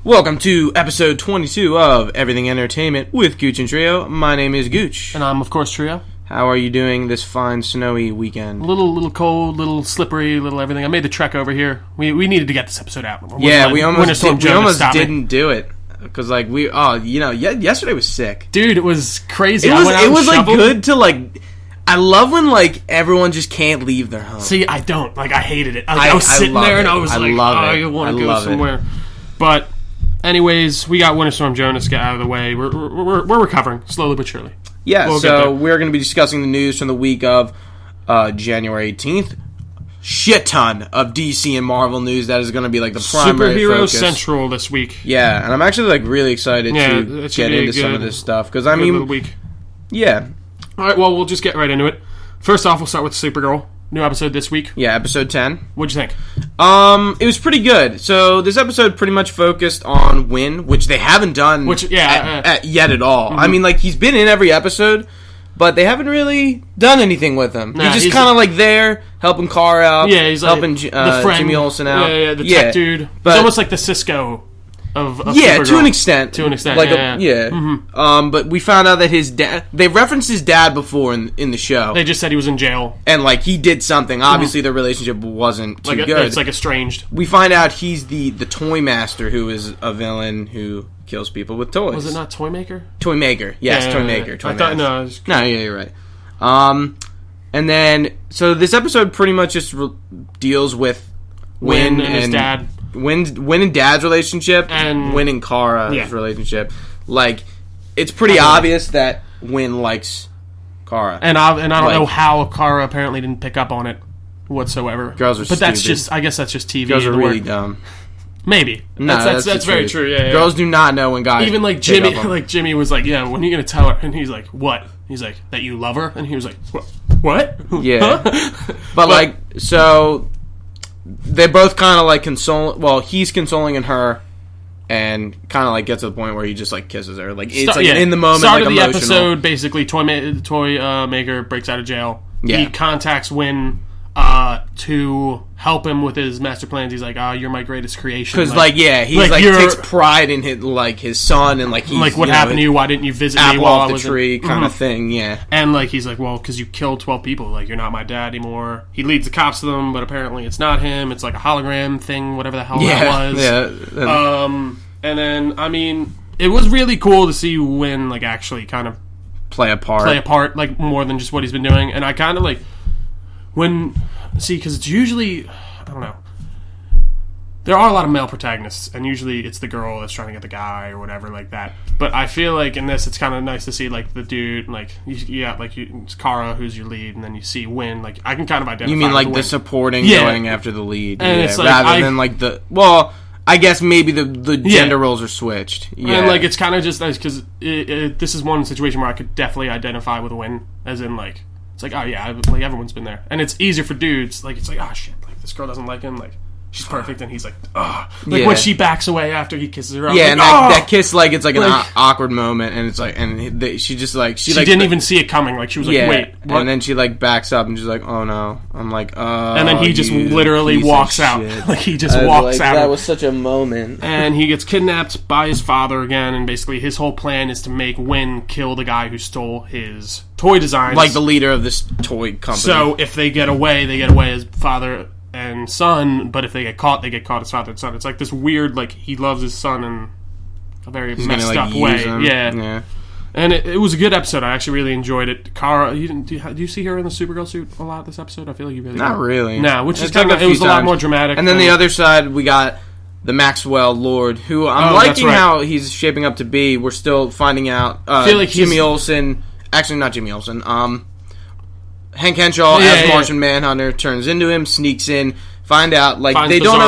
Welcome to episode 22 of Everything Entertainment with Gooch and Trio. My name is Gooch. And I'm, of course, Trio. How are you doing this fine, snowy weekend? A little cold, little slippery, little everything. I made the trek over here. We needed to get this episode out. We almost didn't do it. Because, yesterday was sick. Dude, it was crazy. It was good to, I love when, everyone just can't leave their home. See, I don't. I hated it. I was sitting there and I was I want to go somewhere. But... anyways, we got Winter Storm Jonas get out of the way. We're recovering, slowly but surely. Yeah, we're going to be discussing the news from the week of January 18th. Shit ton of DC and Marvel news that is going to be the primary Superhero focus. Central this week. Yeah, and I'm actually really excited to get into some of this stuff. Because, week. Yeah. All right, well, we'll just get right into it. First off, we'll start with Supergirl. New episode this week. Yeah, episode 10. What'd you think? It was pretty good. So this episode pretty much focused on Winn, which they haven't done yet at all. Mm-hmm. He's been in every episode, but they haven't really done anything with him. He's just kind of there, helping Kara out. Yeah, he's helping the friend. Jimmy Olsen out. Yeah, the tech dude. But he's almost like the Cisco of Supergirl. To an extent. Mm-hmm. But we found out that his dad... they referenced his dad before in the show. They just said he was in jail. And, he did something. Obviously, their relationship wasn't too good. It's, estranged. We find out he's the Toy Master, who is a villain who kills people with toys. Was it not Toy Maker? Toy Maker. Yes, Toy Maker. I thought... No, you're right. And then... so this episode pretty much just deals with Winn and his dad. Winn and Dad's relationship and Winn and Kara's relationship. It's pretty obvious that Winn likes Kara. And I don't know how Kara apparently didn't pick up on it whatsoever. Girls are stupid. But I guess that's just TV. Girls are really dumb. Maybe. No, that's very true. Yeah, girls do not know when guys even Jimmy Jimmy was yeah, when are you going to tell her? And he's like, what? He's like, that you love her? And he was like, what? Yeah. But so... they both kind of console. Well, he's consoling her, and kind of gets to the point where he just kisses her. It's in the moment. Start of the episode, basically, Toy Maker breaks out of jail. Yeah. He contacts Winn to help him with his master plans. He's like, you're my greatest creation. Because he takes pride in his son, and he's what happened to you? Why didn't you visit me while I was the tree kind of thing? Yeah. And he's like, well, because you killed 12 people. You're not my dad anymore. He leads the cops to them, but apparently it's not him. It's a hologram thing, whatever the hell that was. Yeah. And then it was really cool to see Winn actually kind of play a part, more than just what he's been doing. And I kind of because it's usually, I don't know, there are a lot of male protagonists, and usually it's the girl that's trying to get the guy or whatever like that. But I feel in this, it's kind of nice to see the dude, you got it's Kara who's your lead, and then you see Winn. I can kind of identify. You mean the supporting going after the lead, and it's rather than the I guess maybe the gender roles are switched. Yeah, and it's kind of just nice because this is one situation where I could definitely identify with Winn, as in it's oh yeah, everyone's been there, and it's easier for dudes. It's oh shit, this girl doesn't like him, she's perfect, and he's when she backs away after he kisses her. Yeah, and that kiss, it's an awkward moment, and it's she just she didn't even see it coming. She was wait, what? And then she backs up, and she's oh no. I'm and then he just literally walks out. He just walks out. That was such a moment. And he gets kidnapped by his father again, and basically his whole plan is to make Winn kill the guy who stole his toy designs, the leader of this toy company. So if they get away as father and son, but if they get caught as father and son. It's this weird, he loves his son in a very messed up way. Yeah. And it was a good episode. I actually really enjoyed it. Kara, do you see her in the Supergirl suit a lot this episode? I feel like you really not don't. Really. No, which is it was a lot more dramatic. And then the other side, we got the Maxwell Lord, who I'm liking how he's shaping up to be. We're still finding out. I feel Jimmy Olsen, actually not Jimmy Olsen. Hank Henshaw as Martian Manhunter turns into him, sneaks in, find out they don't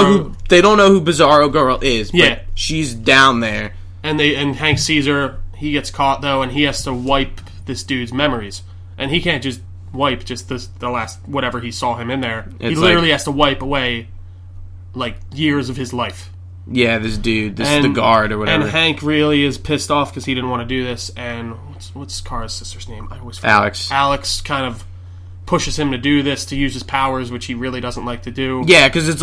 know who Bizarro Girl is, but she's down there. And Hank sees her. He gets caught though, and he has to wipe this dude's memories, and he can't just wipe just the last whatever he saw him in there. He literally has to wipe away years of his life. Yeah, this dude, the guard or whatever. And Hank really is pissed off because he didn't want to do this. And what's Kara's sister's name? I always forget. Alex kind of pushes him to do this, to use his powers, which he really doesn't like to do. Yeah, because it's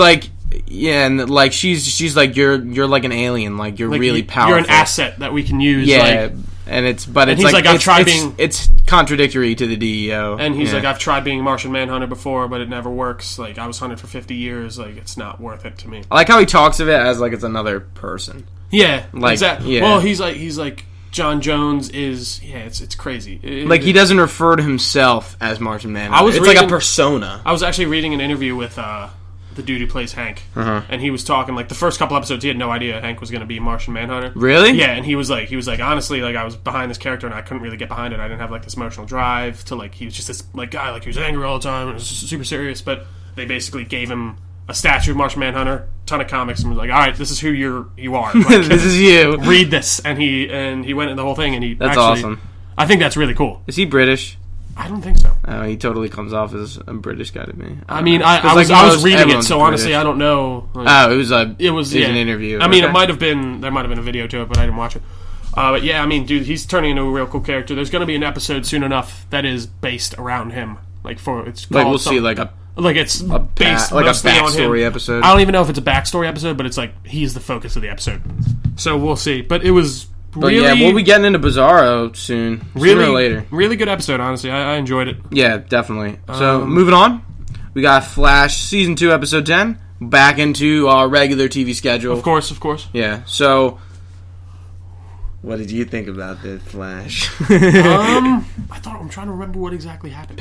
Yeah, and like she's like you're like an alien, like you're like really powerful. You're an asset that we can use. Yeah, and he's like I've tried being. It's contradictory to the DEO. And he's like, I've tried being Martian Manhunter before, but it never works. Like I was hunted for 50 years. Like it's not worth it to me. I like how he talks of it as like it's another person. Yeah, like exactly. Yeah. Well, he's like John Jones is. Yeah, it's crazy. He doesn't refer to himself as Martian Manhunter. It's like a persona. I was actually reading an interview with the dude who plays Hank, and he was talking like the first couple episodes he had no idea Hank was going to be Martian Manhunter. Really? Yeah, and he was like honestly, like I was behind this character and I couldn't really get behind it. I didn't have like this emotional drive to like he was just this like guy, like he was angry all the time and it was super serious. But they basically gave him a statue of Martian Manhunter, ton of comics, and was like, all right, this is who you are. Like, this is you. Read this, and he went in the whole thing, and he that's awesome. I think that's really cool. Is he British? I don't think so. Oh, he totally comes off as a British guy to me. I mean, I was reading it, so honestly, British. I don't know. Like, it was an interview. I mean, there might have been a video to it, but I didn't watch it. But yeah, I mean, dude, he's turning into a real cool character. There's going to be an episode soon enough that is based around him. Like it's called we'll see like it's based like a backstory on him. Episode. I don't even know if it's a backstory episode, but it's like he's the focus of the episode. So we'll see. But it was. Really, yeah, we'll be getting into Bizarro soon. Sooner or later. Really good episode, honestly. I enjoyed it. Yeah, definitely. So, moving on. We got Flash Season 2, Episode 10. Back into our regular TV schedule. Of course. Yeah, so... What did you think about the Flash? I'm trying to remember what exactly happened.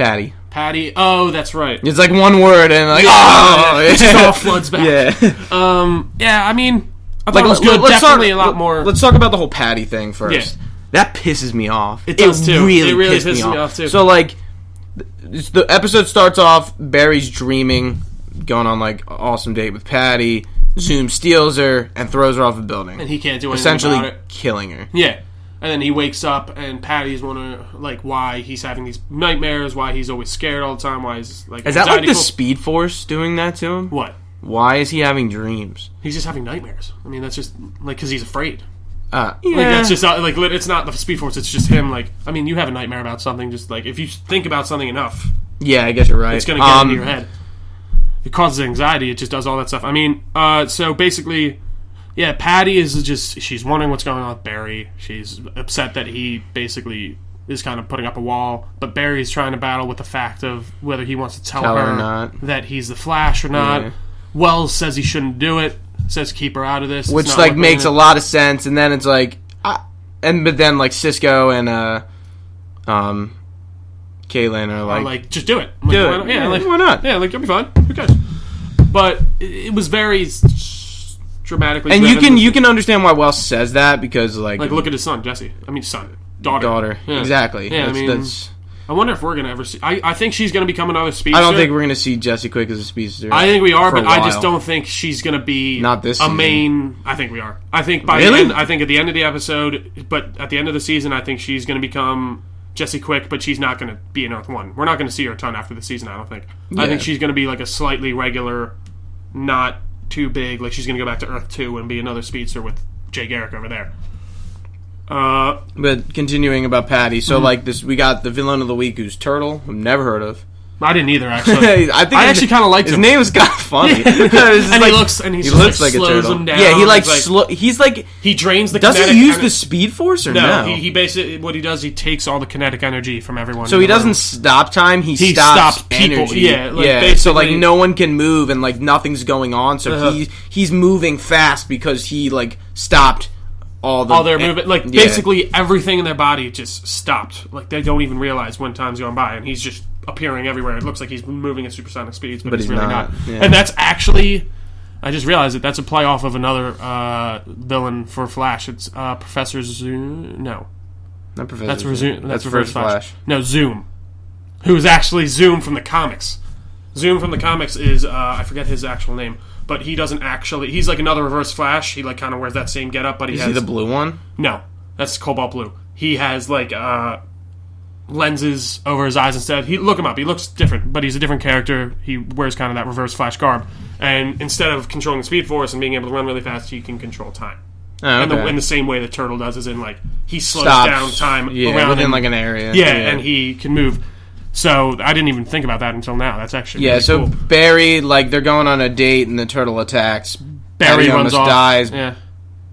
Patty. Oh, that's right. It's like one word and like, it just all floods back. Yeah. Yeah, I mean... I thought it was good. Definitely a lot more. Let's talk about the whole Patty thing first. Yeah. That pisses me off. It does too. It really pisses me off too. So like, the episode starts off. Barry's dreaming, going on like an awesome date with Patty. Zoom steals her and throws her off a building, and he can't do anything essentially about it. Killing her. Yeah, and then he wakes up and Patty's wondering like why he's having these nightmares, why he's always scared all the time, why he's like. Is that like the Speed Force doing that to him? What? Why is he having dreams? He's just having nightmares. I mean, that's just like because he's afraid. Yeah. Like that's just like it's not the Speed Force. It's just him. Like I mean, you have a nightmare about something. Just like if you think about something enough. Yeah, I guess you're right. It's gonna get into your head. It causes anxiety. It just does all that stuff. I mean, so basically, yeah, Patty is just she's wondering what's going on with Barry. She's upset that he basically is kind of putting up a wall, but Barry's trying to battle with the fact of whether he wants to tell her or not. That he's the Flash or not. Yeah. Wells says he shouldn't do it. Says keep her out of this. Which like makes a lot of sense, and then it's like, but then like Cisco and Caitlin are like just do it. Do it. Yeah, like why not? Yeah, like you'll be fine. Who cares? But it was very dramatically. And you can understand why Wells says that because like look at his son Jesse. I mean daughter. Yeah. Exactly. Yeah, that's I wonder if we're going to ever see... I think she's going to become another speedster. I don't think we're going to see Jesse Quick as a speedster. I think we are, but I just don't think she's going to be not this season. Main... I think we are. I think by the end... I think at the end of the episode, but at the end of the season, I think she's going to become Jesse Quick, but she's not going to be in Earth 1. We're not going to see her a ton after the season, I don't think. Yeah. I think she's going to be like a slightly regular, not too big... Like she's going to go back to Earth 2 and be another speedster with Jay Garrick over there. But continuing about Patty, so like this, we got the villain of the week, who's Turtle. I've never heard of. I didn't either, actually. I actually kind of liked him. His name is kind of funny. And he looks like a turtle. Him down. Yeah, he's like he drains the. Does he use the Speed Force or no? He basically what he does. He takes all the kinetic energy from everyone. So he doesn't stop time. He stops people. Energy. Yeah. So like no one can move and like nothing's going on. So he's moving fast because he like stopped. All their movement, like basically everything in their body just stopped. Like they don't even realize when time's going by, and he's just appearing everywhere. It looks like he's moving at supersonic speeds, but he's really not. Yeah. And that's actually, I just realized that's a play off of another villain for Flash. It's Professor Zoom. No, not Professor. That's Zoom. That's Reverse Flash. No, Zoom, who is actually Zoom from the comics. Zoom from the comics is I forget his actual name. But he doesn't actually... He's like another Reverse Flash. He like kind of wears that same getup, but he has... Is he the blue one? No. That's Cobalt Blue. He has like lenses over his eyes instead. Look him up. He looks different, but he's a different character. He wears kind of that Reverse Flash garb. And instead of controlling the Speed Force and being able to run really fast, he can control time. Oh, okay. In the same way that Turtle does, is in like... He slows down time around within like an area. Yeah, and he can move. So I didn't even think about that until now. That's actually really so cool. Barry, like, they're going on a date and the turtle attacks. Barry almost dies. Yeah.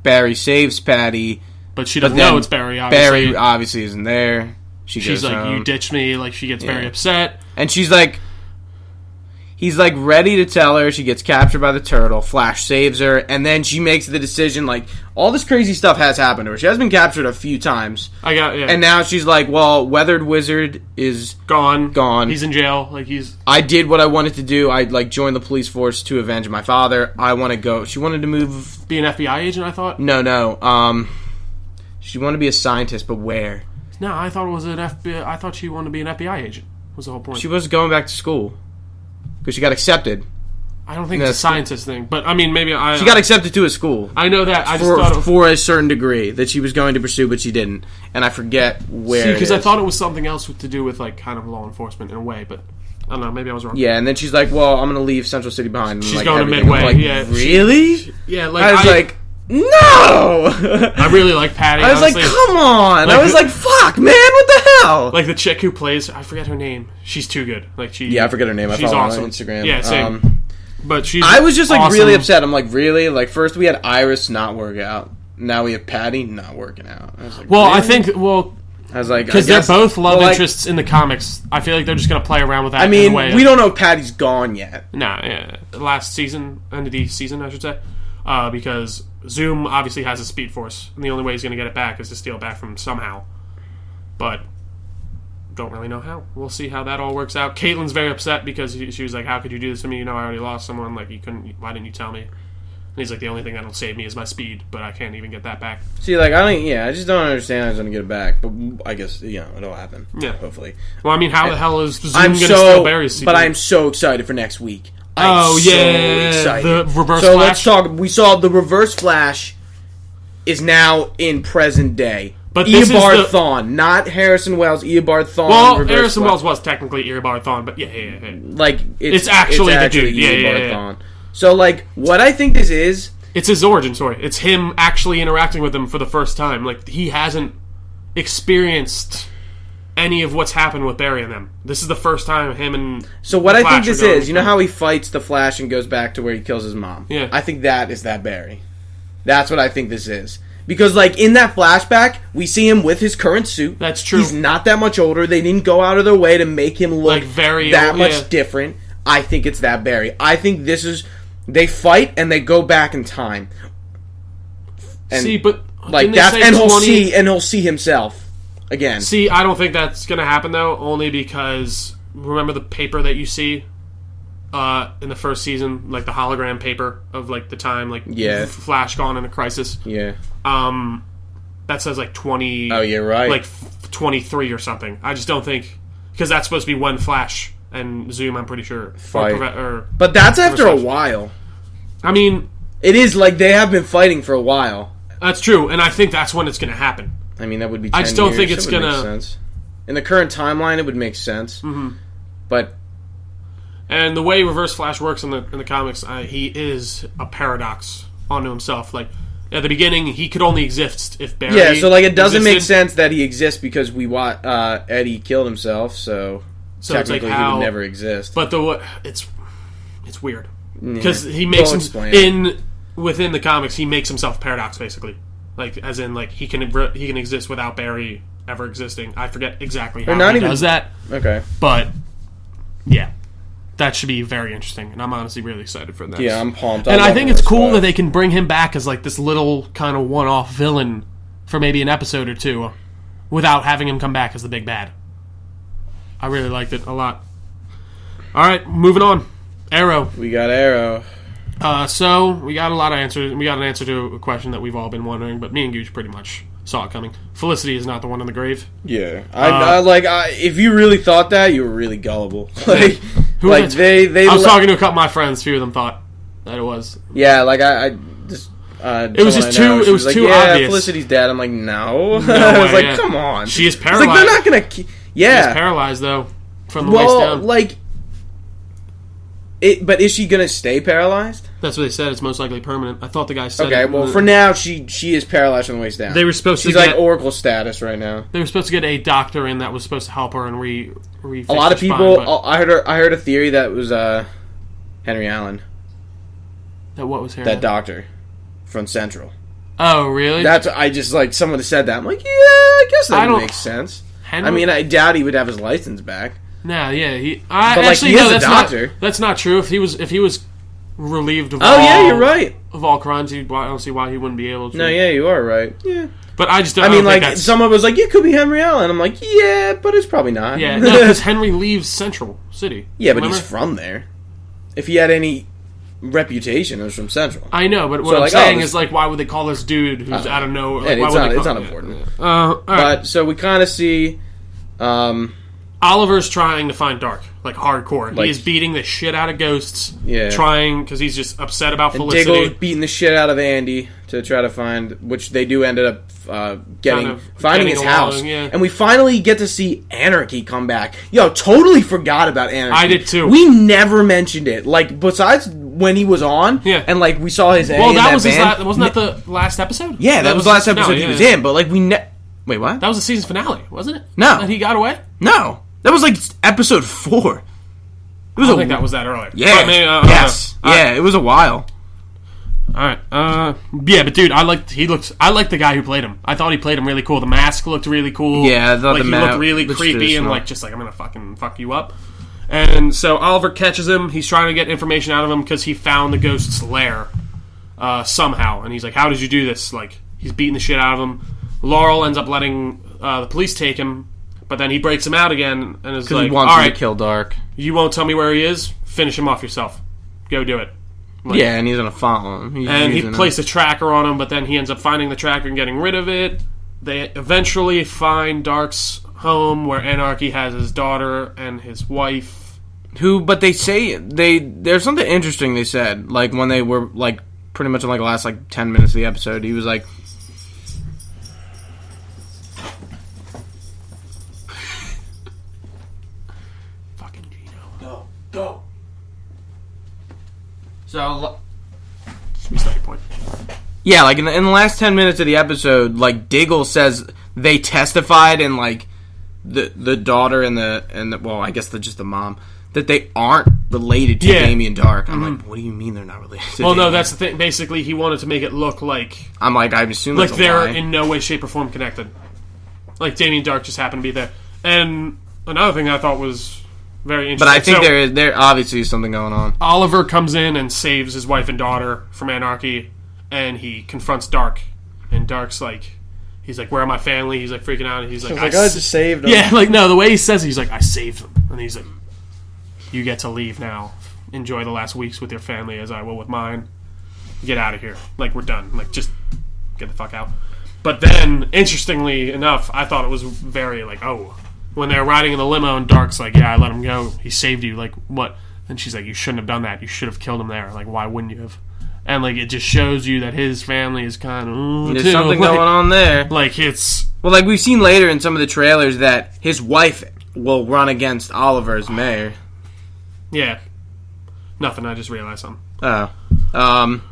Barry saves Patty. But she doesn't know it's Barry, obviously. Barry obviously isn't there. She's like, home. You ditched me. Like, she gets very upset. And she's like... He's, like, ready to tell her. She gets captured by the turtle. Flash saves her. And then she makes the decision, like... All this crazy stuff has happened to her. She has been captured a few times. And now she's like, well, Weathered Wizard is... Gone. He's in jail. Like, he's... I did what I wanted to do. I, like, joined the police force to avenge my father. I want to go... She wanted to move... Be an FBI agent, I thought? No. She wanted to be a scientist, but where? No, I thought it was an FBI... I thought she wanted to be an FBI agent. Was the whole point. She was going back to school. Because she got accepted. I don't think it's a scientist thing, but I mean, maybe She got accepted to a school. I know that. I just thought for a certain degree that she was going to pursue, but she didn't, and I forget where. See, because I thought it was something else to do with like kind of law enforcement in a way, but I don't know. Maybe I was wrong. Yeah, and then she's like, "Well, I'm going to leave Central City behind." And, she's like, going to Midway. Like, yeah, really? Yeah, like I was like, no. I really like Patty. I was honestly. Like, come on. Like, I was like, fuck, man, what the hell? Like the chick who plays, I forget her name. She's too good. Like she. Yeah, I forget her name. She's awesome on Instagram. Yeah, same. But I was just like awesome. Really upset. I'm like, really? Like first we had Iris not work out. Now we have Patty not working out. I was like, well, really? I think I was like, because they're both love interests in the comics. I feel like they're just gonna play around with that. I mean, we don't know if Patty's gone yet. Yeah. Last season, end of the season, I should say, because Zoom obviously has a Speed Force, and the only way he's gonna get it back is to steal it back from him somehow. But don't really know how. We'll see how that all works out. Caitlin's very upset because she was like, "How could you do this to me? You know, I already lost someone. Like, you couldn't. Why didn't you tell me?" And he's like, "The only thing that'll save me is my speed, but I can't even get that back." See, like, I just don't understand how he's gonna get it back. But I guess it'll happen. Yeah, hopefully. Well, I mean, how the hell is Zoom gonna steal Barry's speed? But I'm so excited for next week. So excited. The Reverse Flash. So let's talk. We saw the Reverse Flash is now in present day. But Eobard Thawne, not Harrison Wells. Eobard Thawne. Well, Harrison Wells was technically Eobard Thawne, but yeah. Like it's actually the dude. Yeah. Thawne. So, like, what I think this is, it's his origin story. It's him actually interacting with him for the first time. Like, he hasn't experienced any of what's happened with Barry and them. This is the first time him and So what I think this is, you know how he fights the Flash and goes back to where he kills his mom? Yeah. I think that is that Barry. That's what I think this is. Because, like, in that flashback, we see him with his current suit. That's true. He's not that much older. They didn't go out of their way to make him look like that much different. I think it's that Barry. I think this is... They fight and they go back in time. And, see, but... Like, that's... And he'll see himself again. See, I don't think that's going to happen, though, only because... Remember the paper that you see in the first season? Like, the hologram paper of, like, the time, like... Yeah. Flash gone in a crisis. Yeah. That says like 20. Oh, you're right. Like 23 or something. I just don't think because that's supposed to be when Flash and Zoom. I'm pretty sure. But that's after a while. I mean, it is like they have been fighting for a while. That's true, and I think that's when it's going to happen. I mean, that would be. 10 I just don't years. think it's going to. Make sense. In the current timeline, it would make sense. Mm-hmm. But. And the way Reverse Flash works in the comics, he is a paradox onto himself. Like. At the beginning, he could only exist if Barry. Yeah, so like it doesn't make sense that he exists because Eddie killed himself, so technically it's like he would never exist. But it's weird because he makes within the comics he makes himself Paradox basically, like as in like he can exist without Barry ever existing. I forget exactly how he does that. Okay, but yeah. That should be very interesting, and I'm honestly really excited for that. Yeah, I'm pumped. And I think it's cool that they can bring him back as like this little kind of one-off villain for maybe an episode or two, without having him come back as the big bad. I really liked it a lot. All right, moving on. Arrow. We got Arrow. So we got a lot of answers. We got an answer to a question that we've all been wondering, but me and Gooch pretty much saw it coming. Felicity is not the one in the grave. Yeah, if you really thought that, you were really gullible. Like. They I was talking to a couple of my friends. Few of them thought that it was. Yeah, like I just. It was just too. It was too obvious. Felicity's dead. I'm like, no. I was like, come on. She is paralyzed. Like, they're not gonna. Yeah. She's paralyzed though, from the waist down. Like. But is she gonna stay paralyzed? That's what they said. It's most likely permanent. I thought the guy said. Okay, well, for now, she is paralyzed from the waist down. They were supposed to. She's like Oracle status right now. They were supposed to get a doctor in that was supposed to help her and A lot of people. I heard a theory that was Henry Allen. That what was Henry? That doctor from Central. Oh, really? That's I just like someone said that. I'm like, yeah, I guess that makes sense. Henry? I mean, I doubt he would have his license back. No, yeah, that's not true. If he was relieved of you're right. Of all crimes, I don't see why he wouldn't be able to. No, yeah, you are right. Yeah. But I just don't. I mean, like someone was like, "It could be Henry Allen." I'm like, "Yeah, but it's probably not." Yeah, no, because Henry leaves Central City. Yeah, but he's from there. If he had any reputation, it was from Central. I know, but what I'm saying is, like, why would they call this dude who's out of nowhere? Like, it's not important. But so we kind of see Oliver's trying to find Dark, like hardcore. He is beating the shit out of ghosts. Yeah, trying because he's just upset about Felicity. Diggle's beating the shit out of Andy to try to find, which they do ended up finding his house, and we finally get to see Anarchy come back. Yo, totally forgot about Anarchy. I did too. We never mentioned it. Like besides when he was on, and like we saw his. Well, that was his. Wasn't that the last episode? Yeah, that was the last episode he was in. But like wait, what? That was the season finale, wasn't it? No, that he got away. No, that was like episode 4. I don't think that was that early. Yeah. Yes. Yeah, it was a while. All right. Yeah, but dude, I like the guy who played him. I thought he played him really cool. The mask looked really cool. Yeah, I thought he looked really creepy and like just like I'm gonna fucking fuck you up. And so Oliver catches him. He's trying to get information out of him because he found the ghost's lair somehow. And he's like, "How did you do this?" Like he's beating the shit out of him. Laurel ends up letting the police take him, but then he breaks him out again and is like, he wants him to kill Dark. You won't tell me where he is? Finish him off yourself. Go do it. Like, yeah, and he's going to follow him. He placed a tracker on him, but then he ends up finding the tracker and getting rid of it. They eventually find Dark's home where Anarchy has his daughter and his wife. But they say, there's something interesting they said. Like, when they were, like, pretty much in, like, the last, like, 10 minutes of the episode, he was like, Go. So, restart your point. Yeah, like in the last 10 minutes of the episode, like Diggle says they testified, and like the daughter and the well, I guess just the mom, that they aren't related to Damien Dark. I'm like, what do you mean they're not related to Damien? No, that's the thing. Basically, he wanted to make it look like I'm assuming like they're in no way, shape, or form connected. Like Damien Dark just happened to be there. And another thing I thought was very interesting. But I think there obviously is something going on. Oliver comes in and saves his wife and daughter from Anarchy, and he confronts Dark. And Dark's like, he's like, "Where are my family?" He's like freaking out. And he's like, I just saved them. Yeah, like no, the way he says it, he's like, "I saved them," and he's like, "You get to leave now. Enjoy the last weeks with your family as I will with mine. Get out of here. Like we're done. Like just get the fuck out." But then, interestingly enough, I thought it was very like, oh. When they're riding in the limo and Dark's like, "Yeah, I let him go. He saved you." Like, what? And she's like, "You shouldn't have done that. You should have killed him there. Like, why wouldn't you have?" And, like, it just shows you that his family is kind of... There's something going on there. Like, it's... Well, like, we've seen later in some of the trailers that his wife will run against Oliver as mayor. Yeah. Nothing. I just realized something. Oh.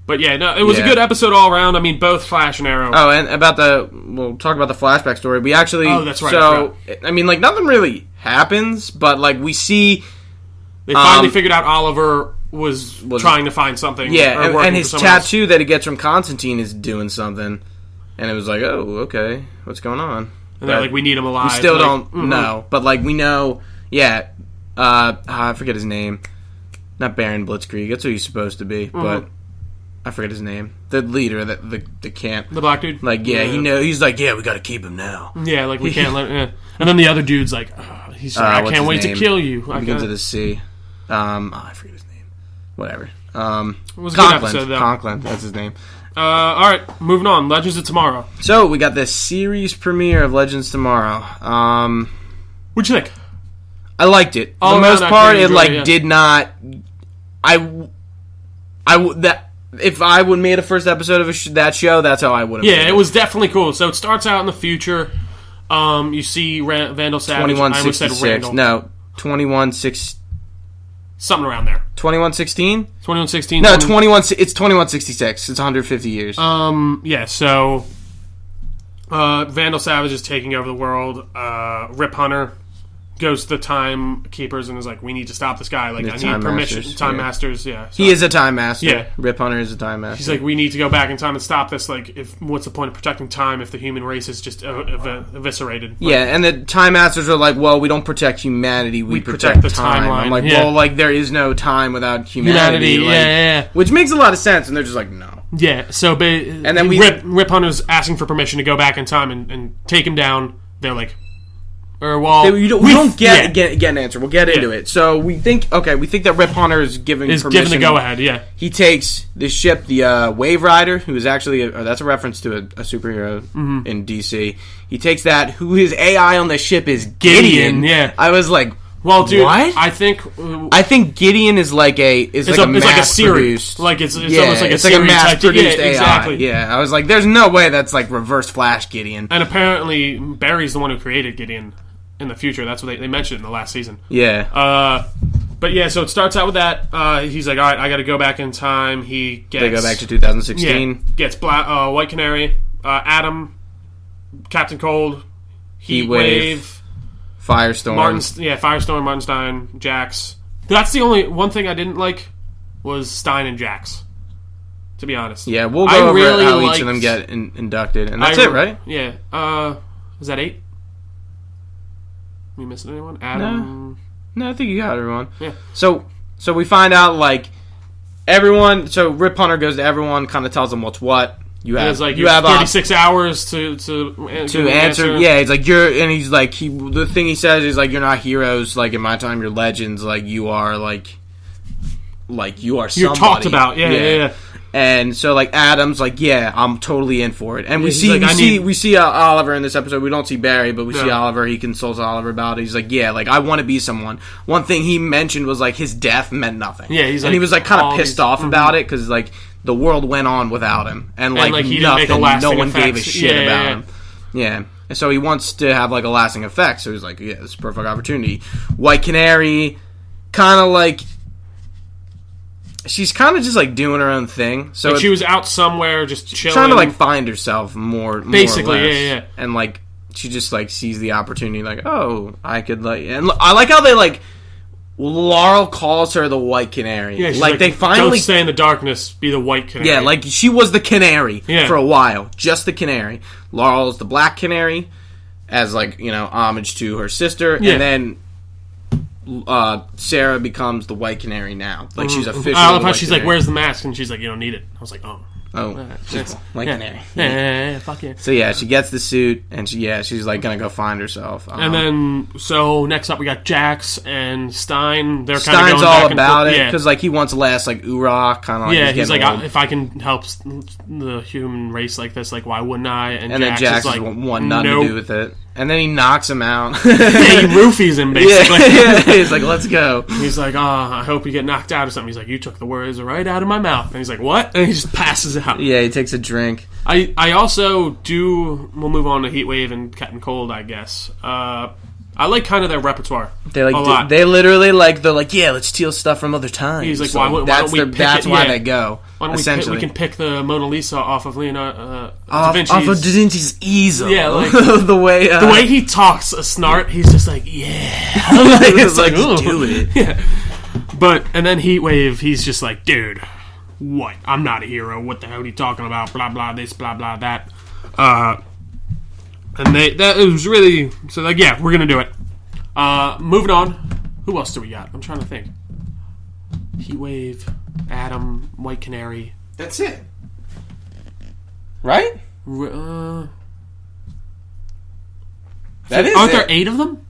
But yeah, no, it was a good episode all around. I mean, both Flash and Arrow. Oh, and we'll talk about the flashback story. We actually... Oh, that's right. So, I mean, like, nothing really happens, but, like, we see... They finally figured out Oliver was trying to find something. Yeah, and his tattoo that he gets from Constantine is doing something. And it was like, oh, okay, what's going on? And they're like, we need him alive. We still don't know. But, like, we know... Yeah, I forget his name. Not Baron Blitzkrieg. That's what he's supposed to be, but... I forget his name. The leader, the camp. The black dude? Like, he's like, we gotta keep him now. Yeah, like, we can't let him... Yeah. And then the other dude's like, he's like, I can't wait to kill you. Begins with a C. I forget his name. Whatever. It was a good episode, though. Conklin, that's his name. Alright, moving on. Legends of Tomorrow. So, we got the series premiere of Legends Tomorrow. What'd you think? I liked it. For the most part, it did not... If I would made a first episode of that show, that's how I would have. Yeah, it was definitely cool. So it starts out in the future. You see Vandal Savage. 2166. No, 2116. Something around there. 2116. 2116. No, 21. It's 2166. It's 150 years. Yeah. So, Vandal Savage is taking over the world. Rip Hunter goes to the timekeepers and is like, we need to stop this guy. Like, I need permission. Time Masters, yeah. So. He is a time master. Yeah. Rip Hunter is a time master. He's like, we need to go back in time and stop this. Like, what's the point of protecting time if the human race is just eviscerated? Like, yeah, and the time masters are like, well, we don't protect humanity. We protect the time. Timeline. I'm like, well, like, there is no time without humanity. Like, yeah. Which makes a lot of sense, and they're just like, no. Yeah, so and then Rip Hunter's asking for permission to go back in time and take him down. They're like, we don't get an answer. We'll get into it. So we think that Rip Hunter is giving the go ahead. Yeah, he takes this ship, the Wave Rider, who is actually that's a reference to a superhero in DC. He takes that. Who his AI on the ship is Gideon. Yeah, I was like, well, dude, what? I think Gideon is like a mass-produced. Like it's almost like it's like a mass-produced AI. Exactly. Yeah, I was like, there's no way that's like Reverse Flash Gideon. And apparently Barry's the one who created Gideon in the future. That's what they mentioned in the last season. Yeah. But yeah, so it starts out with that. He's like, all right, I got to go back in time. They go back to 2016. Yeah, gets White Canary, Adam, Captain Cold, Heat Wave. Firestorm. Firestorm, Martin Stein, Jax. That's the only one thing I didn't like was Stein and Jax, to be honest. Yeah, we'll go over how each of them get inducted. And that's it, right? Yeah. Is that 8? We missing anyone? Adam? No, I think you got everyone. Yeah. So we find out, like, everyone... So Rip Hunter goes to everyone, kind of tells them what's what. You have 36 hours to answer. Yeah, he's like the thing he says is like, you're not heroes. Like, in my time, you're legends. Like, you are you are somebody. You're talked about. Yeah. And so like Adam's like, yeah, I'm totally in for it. And we see Oliver in this episode. We don't see Barry, but we see Oliver. He consults Oliver about it. He's like, yeah, like I want to be someone. One thing he mentioned was like his death meant nothing. Yeah, he was like kind of pissed off about it because like the world went on without him, and like he nothing, no one effects. gave a shit about him. Yeah. And so he wants to have like a lasting effect. So he's like, yeah, this is a perfect opportunity. White Canary, kind of like. She's kind of just like doing her own thing. So like she was out somewhere just chilling, trying to like find herself more basically, or less. Yeah. And like she just like sees the opportunity, like, oh, I could like, and I like how they like. Laurel calls her the White Canary. Yeah, like they finally don't stay in the darkness, be the White Canary. Yeah, like she was the Canary for a while, just the Canary. Laurel's the Black Canary, as like homage to her sister, and then. Sarah becomes the White Canary now. Like she's officially. I love how she's like, "Where's the mask?" And she's like, "You don't need it." I was like, "Oh, White Canary." Yeah, fuck yeah. So yeah, she gets the suit, and she's like gonna go find herself. And then next up we got Jax and Stein. They're kind of Stein's all about it because like he wants to last like Urah, kind of like he's like, if I can help the human race like this, like why wouldn't I? And then Jax is like, want nothing to do with it. And then he knocks him out. He roofies him, basically. Yeah. He's like, let's go. He's like, I hope you get knocked out or something. He's like, you took the words right out of my mouth. And he's like, what? And he just passes out. Yeah, he takes a drink. I also we'll move on to Heatwave and Captain Cold, I guess. I like kind of their repertoire. They like a lot. They literally like they're like, yeah, let's steal stuff from other times. He's like, so why don't we pick that's why they go. Why don't we can pick the Mona Lisa off of Leonardo da Vinci's, off of Da Vinci's easel. Yeah, like the way he talks, a snart. He's just like, yeah, it's like do it. Yeah. But and then Heatwave, he's just like, dude, what? I'm not a hero. What the hell are you talking about? Blah blah this, blah blah that. And that it was really so like, yeah, we're gonna do it. Moving on. Who else do we got? I'm trying to think. Heatwave, Adam, White Canary. That's it. Right? Aren't there 8 of them?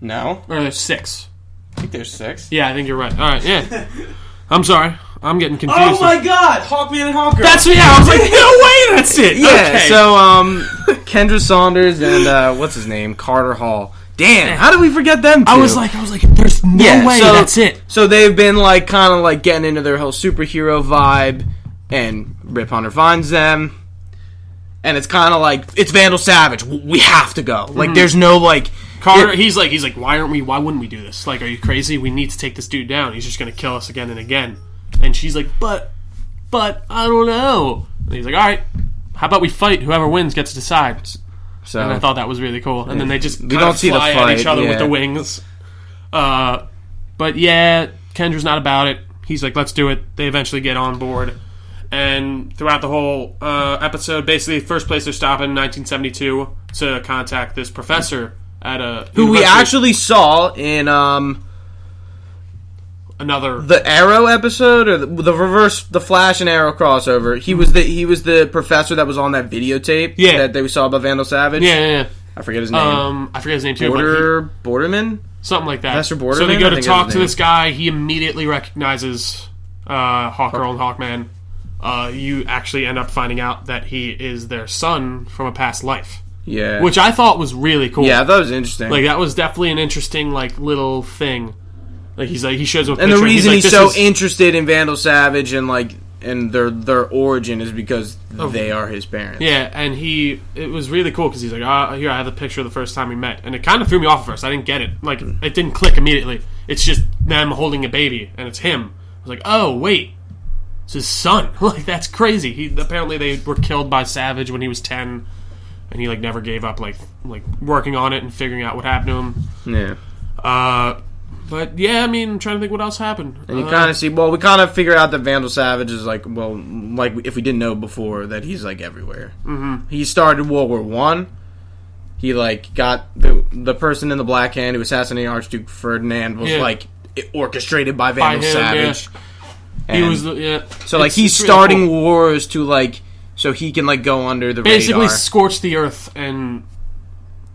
No. Or there's 6? I think there's 6. Yeah, I think you're right. All right, yeah. I'm sorry. I'm getting confused. Oh my god! Hawkman and Hawkgirl. That's what, yeah, I was like, no way, that's it! Yeah, okay. So, Kendra Saunders and, what's his name? Carter Hall. Damn, how did we forget them two? I was like, there's no way that's it. So they've been, like, kind of, like, getting into their whole superhero vibe, and Rip Hunter finds them, and it's kind of like, it's Vandal Savage. We have to go. Like, there's no, like... Carter, he's like, why wouldn't we do this? Like, are you crazy? We need to take this dude down. He's just going to kill us again and again. And she's like, but, I don't know. And he's like, all right, how about we fight? Whoever wins gets to decide. So, and I thought that was really cool. And then they just we don't see fly the fight, at each other with the wings. But yeah, Kendra's not about it. He's like, let's do it. They eventually get on board. And throughout the whole episode, basically, first place they're stopping in 1972 to contact this professor at a who we actually saw in the Arrow episode or the Flash and Arrow crossover. He was the professor that was on that videotape that we saw about Vandal Savage. Yeah. I forget his name. I forget his name too. Borderman? Something like that. Professor Borderman? So they go to talk to this guy. He immediately recognizes Hawkgirl and Hawkman. You actually end up finding out that he is their son from a past life. Yeah. Which I thought was really cool. Yeah, that was interesting. Like, that was definitely an interesting, like, little thing. Like, he shows up. And the reason he's so interested in Vandal Savage and, like, and their origin is because they are his parents. Yeah, and it was really cool because he's like, here, I have the picture of the first time we met. And it kind of threw me off at first. I didn't get it. Like, it didn't click immediately. It's just them holding a baby, and it's him. I was like, oh, wait. It's his son. Like, that's crazy. Apparently they were killed by Savage when he was 10, and he, like, never gave up, like working on it and figuring out what happened to him. Yeah. But, yeah, I mean, I'm trying to think what else happened. And you kind of see, we kind of figure out that Vandal Savage is, like, if we didn't know before, that he's, like, everywhere. Mm-hmm. He started World War I. He, like, got the person in the Black Hand who assassinated Archduke Ferdinand was, like, orchestrated by Vandal Savage. Yeah. He was So, like, he's starting really cool. wars to, like, so he can, like, go under the basically radar. scorch the earth and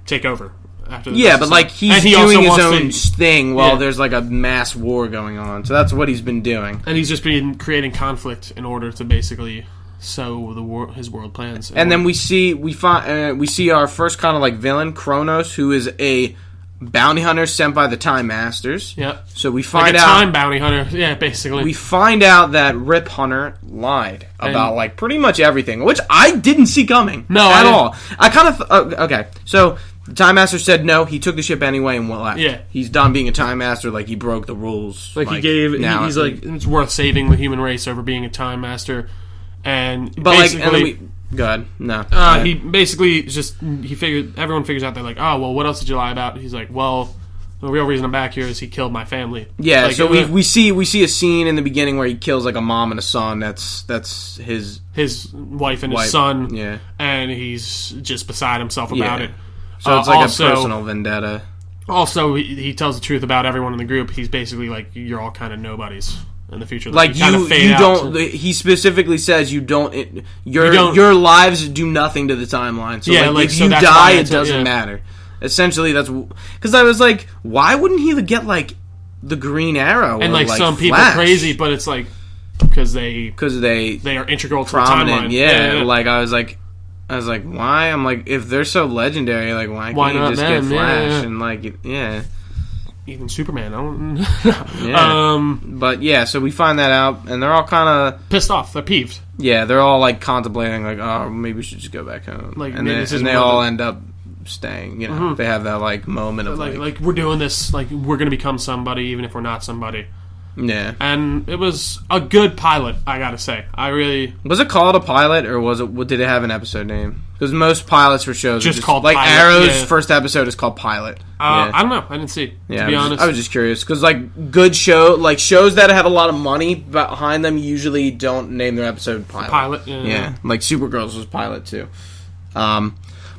take over. After but, like, he's doing his own thing while there's, like, a mass war going on. So that's what he's been doing. And he's just been creating conflict in order to basically sow his world plans. And then we see our first kind of, like, villain, Kronos, who is a bounty hunter sent by the Time Masters. Yeah. So we find out... time bounty hunter. Yeah, basically. We find out that Rip Hunter lied about, like, pretty much everything, which I didn't see coming. No, at all. I kind of... okay, so the Time Master said no, he took the ship anyway and left. Yeah. He's done being a Time Master, like, he broke the rules. Like he gave... He's like, it's worth saving the human race over being a Time Master. And but, basically... Like, and then go ahead. No. He basically everyone figures out, they're like, oh, well, what else did you lie about? He's like, well, the real reason I'm back here is he killed my family. Yeah, like, so we see a scene in the beginning where he kills, like, a mom and a son. That's his wife and his son. Yeah. And he's just beside himself about it. So it's like a personal vendetta. Also, he tells the truth about everyone in the group. He's basically like, you're all kind of nobodies in the future. Like you don't. He specifically says you don't. Your lives do nothing to the timeline. So if you die, it doesn't matter. Essentially, that's because I was like, why wouldn't he get like the Green Arrow? And like some people crazy, but it's like because they are integral to the timeline. Yeah, like I was like, why? I'm like, if they're so legendary, like why can't you just get Flash and like even Superman? I don't. But yeah, so we find that out, and they're all kind of pissed off. They're peeved. Yeah, they're all like contemplating, like, oh, maybe we should just go back home. Like, and they all end up staying. You know, they have that like moment of like we're doing this. Like we're gonna become somebody, even if we're not somebody. Yeah, and it was a good pilot. I gotta say, was it called a pilot, or did it have an episode name? Because most pilots for shows just are called like pilot, Arrow's first episode is called Pilot. I don't know. I didn't see. To be honest, I was just curious because like good shows that have a lot of money behind them usually don't name their episode Pilot. Pilot, yeah. Like Supergirls was Pilot too. But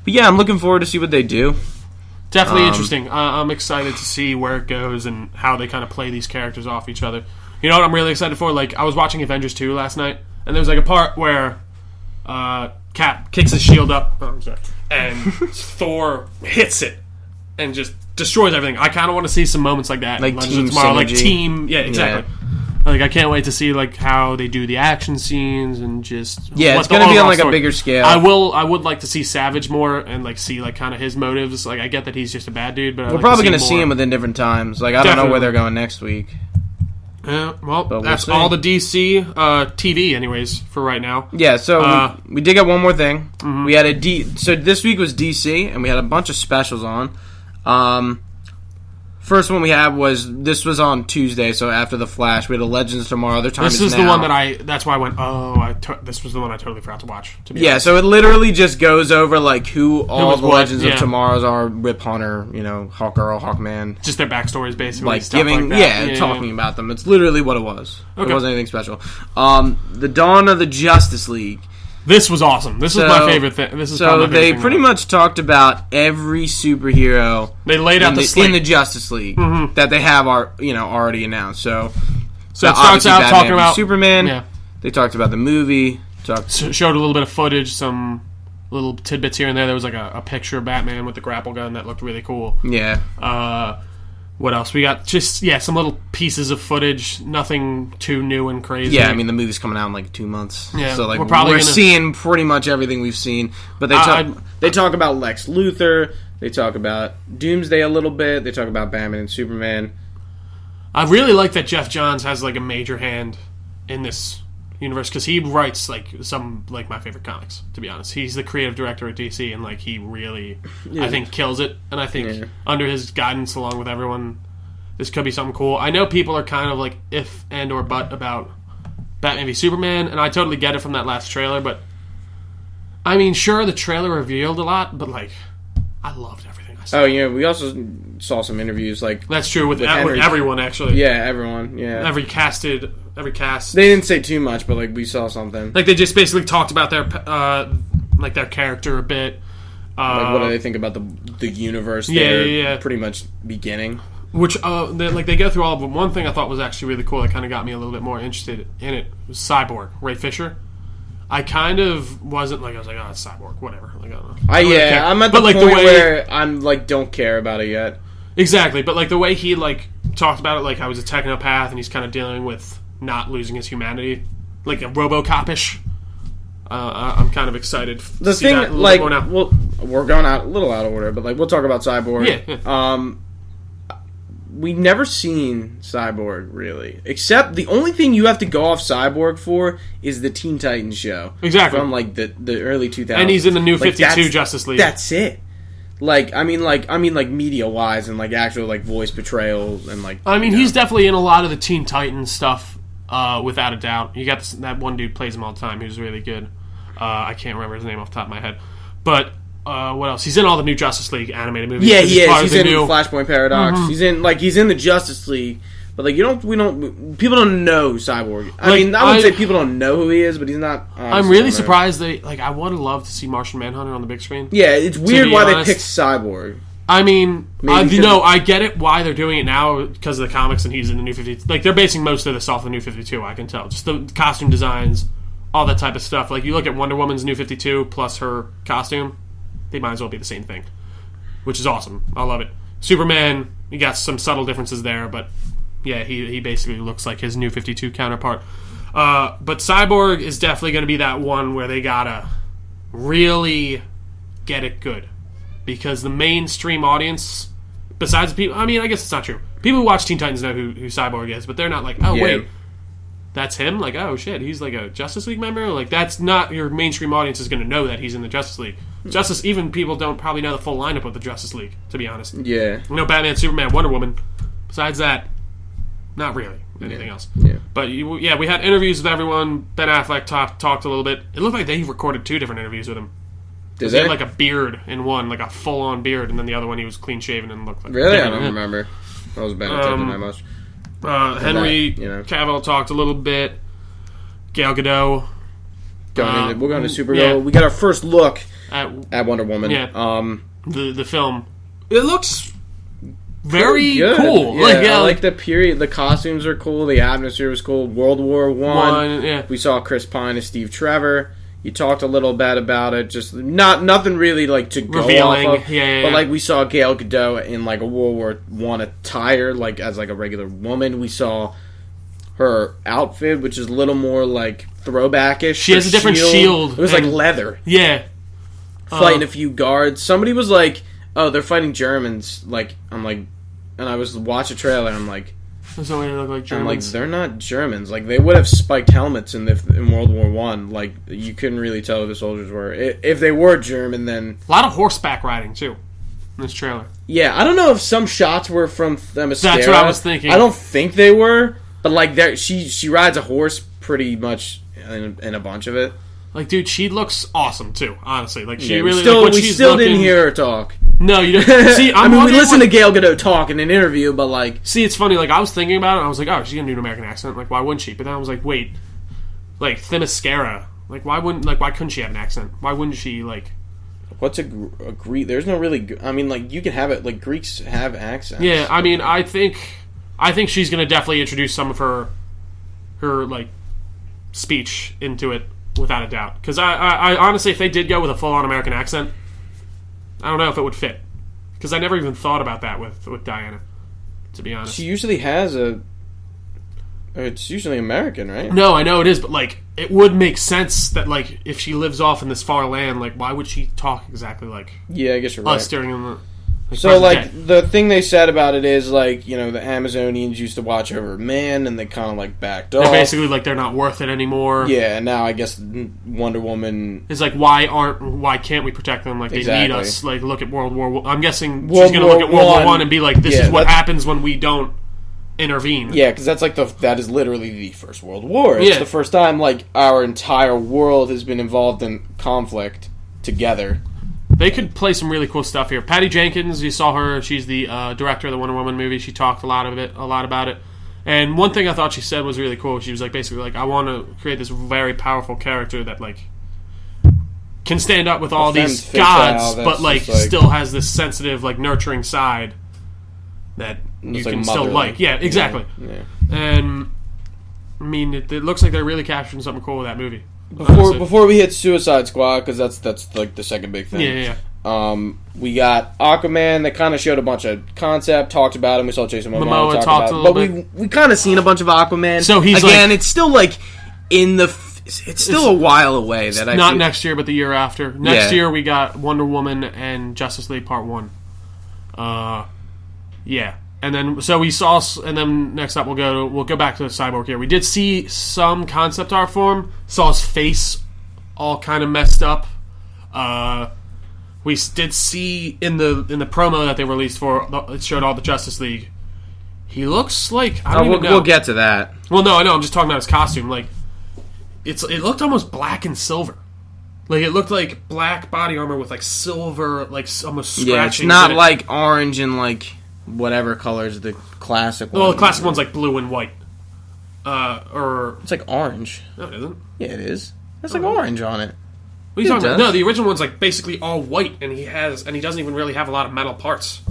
yeah, I'm looking forward to see what they do. Definitely interesting. I'm excited to see where it goes and how they kind of play these characters off each other. You know what I'm really excited for? Like, I was watching Avengers 2 last night, and there was like a part where Cap kicks his shield up, and Thor hits it and just destroys everything. I kind of want to see some moments like that. Like team tomorrow, like team, yeah, exactly. Yeah. Like, I can't wait to see like how they do the action scenes and just it's going to be on like a bigger scale. I would like to see Savage more and like see like kind of his motives. Like I get that he's just a bad dude, but we're probably going to see him within different times. Like I don't know where they're going next week. Yeah, well, that's all the DC TV, anyways, for right now. Yeah, so we did get one more thing. Mm-hmm. We had so this week was DC, and we had a bunch of specials on. first one we had this was on Tuesday, so after the Flash, we had a Legends tomorrow. Their time this is now. The one that that's why I went, this was the one I totally forgot to watch. To be honest. So it literally just goes over like who all the Legends of Tomorrows are. Rip Hunter, Hawkgirl, Hawkman. Just their backstories, basically. Like giving, talking about them. It's literally what it was. Okay. It wasn't anything special. The Dawn of the Justice League. This was awesome. This was my favorite thing. They pretty much talked about every superhero they laid out in the Justice League that they have already announced. So it starts out Batman talking about Superman. Yeah. They talked about the movie. Showed a little bit of footage, some little tidbits here and there. There was like a picture of Batman with the grapple gun that looked really cool. Yeah. What else? We got some little pieces of footage, nothing too new and crazy. Yeah, I mean, the movie's coming out in like 2 months. Yeah, so like we're seeing pretty much everything we've seen. But they talk about Lex Luthor, they talk about Doomsday a little bit, they talk about Batman and Superman. I really like that Geoff Johns has like a major hand in this universe, because he writes like some like my favorite comics, to be honest. He's the creative director at DC, and like he really I think kills it, and I think under his guidance along with everyone, this could be something cool. I know people are kind of like if and or but about Batman v Superman, and I totally get it from that last trailer, but I mean, sure, the trailer revealed a lot, but like I loved everything I saw. Oh yeah, we also saw some interviews like that's true with everyone actually. Yeah, everyone. Yeah, every cast. They didn't say too much, but like we saw something. Like they just basically talked about their their character a bit. Like what do they think about the universe? They're pretty much beginning. Which they go through all of them. One thing I thought was actually really cool that kind of got me a little bit more interested in it was Cyborg, Ray Fisher. I kind of wasn't like, I was like, oh, it's Cyborg, whatever. Like, I don't know. I'm at the point where I'm like, don't care about it yet. Exactly, but like the way he like talked about it, like how he's a technopath and he's kind of dealing with not losing his humanity, like a RoboCop-ish. I'm kind of excited. The thing, like, we're going a little out of order, but like we'll talk about Cyborg. Yeah. We've never seen Cyborg, really. Except the only thing you have to go off Cyborg for is the Teen Titans show. Exactly. From, like, the early 2000s. And he's in the New 52 Justice League. That's it. Like, I mean, media-wise and, like, actual, like, voice portrayal and, like... I mean, he's definitely in a lot of the Teen Titans stuff, without a doubt. You got that one dude plays him all the time who's really good. I can't remember his name off the top of my head. But... what else? He's in all the new Justice League animated movies. Yeah, he is. He's in Flashpoint Paradox. Mm-hmm. He's in the Justice League, but like people don't know Cyborg. I wouldn't say people don't know who he is, but he's not. I'm really surprised I would have loved to see Martian Manhunter on the big screen. Yeah, it's weird why they picked Cyborg. I mean, I get it why they're doing it now because of the comics and he's in the New 52. Like they're basing most of this off the New 52. I can tell, just the costume designs, all that type of stuff. Like you look at Wonder Woman's New 52 plus her costume. They might as well be the same thing, which is awesome. I love it. Superman, you got some subtle differences there, but yeah, he basically looks like his New 52 counterpart. But Cyborg is definitely going to be that one where they gotta really get it good, because the mainstream audience, besides people, I mean, I guess it's not true. People who watch Teen Titans know who Cyborg is, but they're not like, oh wait, that's him. Like, oh shit, he's like a Justice League member. Like, that's not your mainstream audience is going to know that he's in the Justice League. Even people don't probably know the full lineup of the Justice League, to be honest. Yeah. You know, Batman, Superman, Wonder Woman. Besides that, not really anything else. Yeah. But we had interviews with everyone. Ben Affleck talked a little bit. It looked like they recorded 2 different interviews with him. Did they had like a beard in one, like a full-on beard, and then the other one he was clean shaven and looked like. Really, I don't remember. I was bad at taking that much. Henry Cavill talked a little bit. Gal Gadot. We're going to Supergirl. Yeah. We got our first look at Wonder Woman. Yeah. The film. It looks very cool. Yeah, I like the period. The costumes are cool. The atmosphere was cool. World War I. Yeah. We saw Chris Pine as Steve Trevor. You talked a little bit about it. Just nothing really like to go revealing. Off of. Yeah. But like we saw Gal Gadot in like a World War I attire, like as like a regular woman. We saw her outfit, which is a little more like throwbackish. She has a different shield. It was like leather. Yeah. Fighting a few guards. Somebody was like, "Oh, they're fighting Germans." Like I'm like, and I was watching a trailer. And I'm like, "There's no way they look like Germans." I'm like, they're not Germans. Like they would have spiked helmets in World War I. Like you couldn't really tell who the soldiers were. If they were German, then a lot of horseback riding too. in this trailer. Yeah, I don't know if some shots were from Themyscira. That's what I was thinking. I don't think they were, but like she rides a horse pretty much in a bunch of it. Like, dude, she looks awesome too. Honestly, like she really. We still didn't hear her talk. No, you didn't. See, I mean, we listened to Gal Gadot talk in an interview, but like, see, it's funny. Like, I was thinking about it. And I was like, oh, she's gonna do an American accent. Like, why wouldn't she? But then I was like, wait, like Themyscira. Like, why couldn't she have an accent? Why wouldn't she like? What's a Greek? There's no really. I mean, like, you can have it. Like, Greeks have accents. Yeah, I mean, I think she's gonna definitely introduce some of her like speech into it. Without a doubt. Because I honestly, if they did go with a full-on American accent, I don't know if it would fit. Because I never even thought about that with Diana, to be honest. She usually has it's usually American, right? No, I know it is, but, like, it would make sense that, like, if she lives off in this far land, like, why would she talk exactly like... Yeah, I guess you're right. Us during the... So, like, the thing they said about it is, like, you know, the Amazonians used to watch over men, and they kind of, like, backed off. They're basically, like, they're not worth it anymore. Yeah, and now I guess Wonder Woman... It's like, why can't we protect them? Like, they need us. Like, look at World War I. I'm guessing she's going to look at World War I and be like, this is what happens when we don't intervene. Yeah, because that's, like, that is literally the First World War. It's the first time, like, our entire world has been involved in conflict together. They could play some really cool stuff here. Patty Jenkins, you saw her. She's the director of the Wonder Woman movie. She talked a lot about it. And one thing I thought she said was really cool. She was like, basically, like, I want to create this very powerful character that, like, can stand up with all these gods, but like still has this sensitive, like, nurturing side that you can still like. Yeah, exactly. Yeah. And I mean, it looks like they're really capturing something cool with that movie. Before we hit Suicide Squad, because that's like the second big thing. Yeah. We got Aquaman that kind of showed a bunch of concept, talked about him. We saw Jason Momoa talk about it. But we kind of seen a bunch of Aquaman. So he's again, it's still like it's still a while away. That not next year, but the year after. Next year we got Wonder Woman and Justice League Part 1. Yeah. And then next up we'll go back to Cyborg here. We did see some concept art for him. Saw his face all kind of messed up. We did see in the promo that they released for it showed all the Justice League. He looks like I don't even know. We'll get to that. Well, no, I know. I'm just talking about his costume. Like it looked almost black and silver. Like it looked like black body armor with like silver, like almost scratching. Yeah, it's not like orange and like whatever colors the classic one. Well, the classic one's like blue and white. Or it's like orange. No, it isn't. Yeah, it is. There's like orange on it. What are you talking about? No, the original one's like basically all white, and he doesn't even really have a lot of metal parts.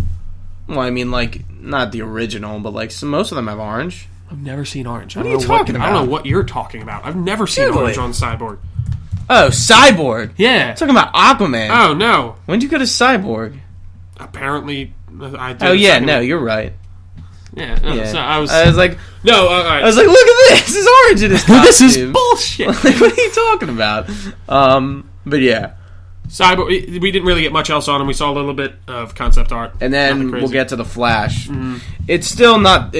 Well, I mean, like not the original, but like most of them have orange. I've never seen orange. What are you talking about? I don't know what you're talking about. I've never seen orange on Cyborg. Oh, Cyborg. Yeah. I'm talking about Aquaman. Oh no. When did you go to Cyborg? Apparently, I did. Oh yeah, no, you're right. Yeah, no, yeah. So I was like, no, all right. I was like, look at this. This is orange in his costume. This is bullshit. Like, what are you talking about? But yeah, Cyborg. We didn't really get much else on him. We saw a little bit of concept art, and then we'll get to the Flash. Mm-hmm. It's still not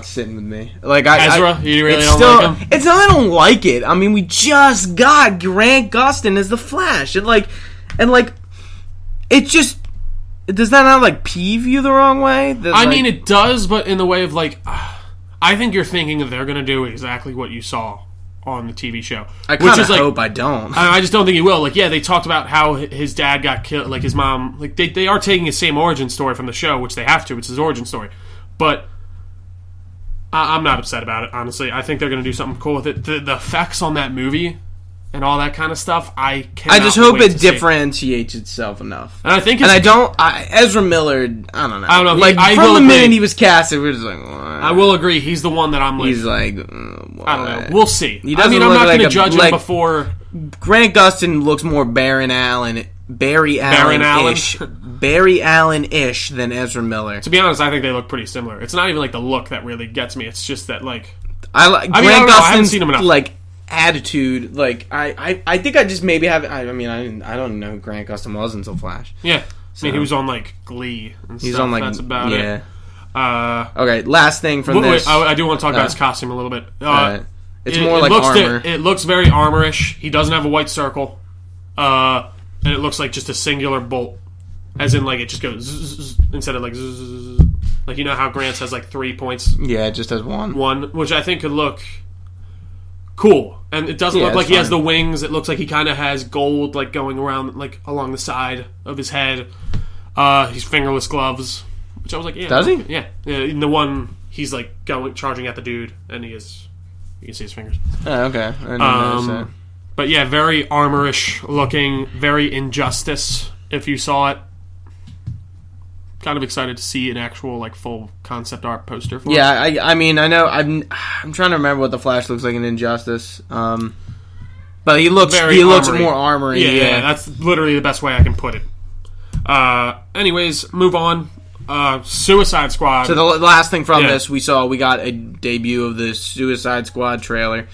sitting with me. Like Ezra, you really don't like him? It's not. I don't like it. I mean, we just got Grant Gustin as the Flash, and it just. Does that not, like, peeve you the wrong way? I mean, it does, but in the way of, like... I think you're thinking that they're going to do exactly what you saw on the TV show. I kind of hope I don't. I just don't think he will. Like, yeah, they talked about how his dad got killed, like, his mom... Like, they are taking his same origin story from the show, which they have to. It's his origin story. But I'm not upset about it, honestly. I think they're going to do something cool with it. The effects on that movie... and all that kind of stuff, I just hope it differentiates itself enough. And I think Ezra Miller, I don't know. I don't know. Like, from the minute he was casted, we're just like... I will agree. He's the one that I'm like... He's like... I don't know. We'll see. I'm not going to judge him before... Grant Gustin looks more Barry Allen-ish than Ezra Miller. To be honest, I think they look pretty similar. It's not even like the look that really gets me. It's just that, like... Grant Gustin's, I haven't seen him enough. Like... attitude, like I think I just maybe have. I don't know who Grant Gustin was until Flash. Yeah, so. I mean he was on like Glee and he's stuff. On like that's about it. Okay, last thing from this. I do want to talk about his costume a little bit. It's more like armor. It looks very armorish. He doesn't have a white circle, and it looks like just a singular bolt. as in like it just goes zzz, instead of like zzz, like you know how Grant's has like 3 points. Yeah, it just has one, which I think could look cool, and it doesn't look like he has the wings. It looks like he kind of has gold like going around like along the side of his head. He's fingerless gloves, which I was like, yeah, does he? Yeah. In the one he's like charging at the dude, and you can see his fingers. Oh, okay. I didn't notice that. But yeah, very armorish looking, very Injustice. If you saw it, kind of excited to see an actual like full concept art poster for it. Yeah, I mean, I know I'm trying to remember what the Flash looks like in Injustice. But he looks more armory. Yeah, that's literally the best way I can put it. Anyways, move on. Suicide Squad. So the last thing from this, we got a debut of the Suicide Squad trailer.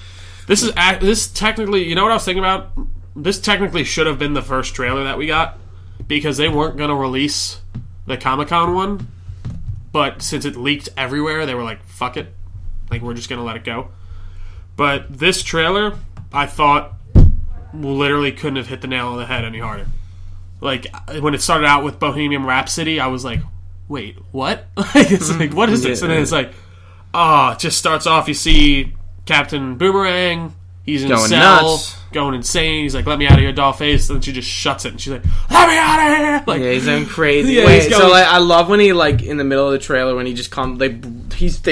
This technically, you know what I was thinking about? This technically should have been the first trailer that we got, because they weren't going to release the Comic-Con one, but since it leaked everywhere, they were like, fuck it. Like, we're just going to let it go. But this trailer, I thought, literally couldn't have hit the nail on the head any harder. Like, when it started out with Bohemian Rhapsody, I was like, wait, what? It's like, what is this? And then it's like, it just starts off, you see Captain Boomerang, he's in a cell, going insane. He's like, let me out of here, Dollface. And she just shuts it, and she's like, let me out of here! Like, yeah, he's going crazy. I love when he, like, in the middle of the trailer, when he just comes, they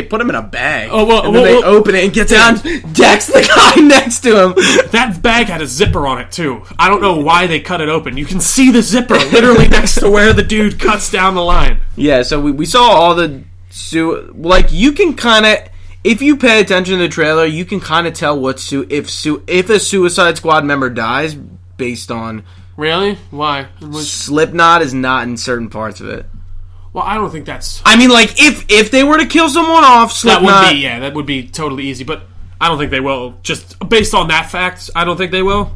put him in a bag, and then they open it and get down, decks the guy next to him. That bag had a zipper on it, too. I don't know why they cut it open. You can see the zipper literally next to where the dude cuts down the line. Yeah, so we saw all the... like, you can kind of... If you pay attention to the trailer, you can kind of tell if a Suicide Squad member dies based on... Really? Why? Slipknot is not in certain parts of it. Well, I don't think that's... I mean, like, if they were to kill someone off, Slipknot... That would be totally easy, but I don't think they will. Just based on that fact, I don't think they will.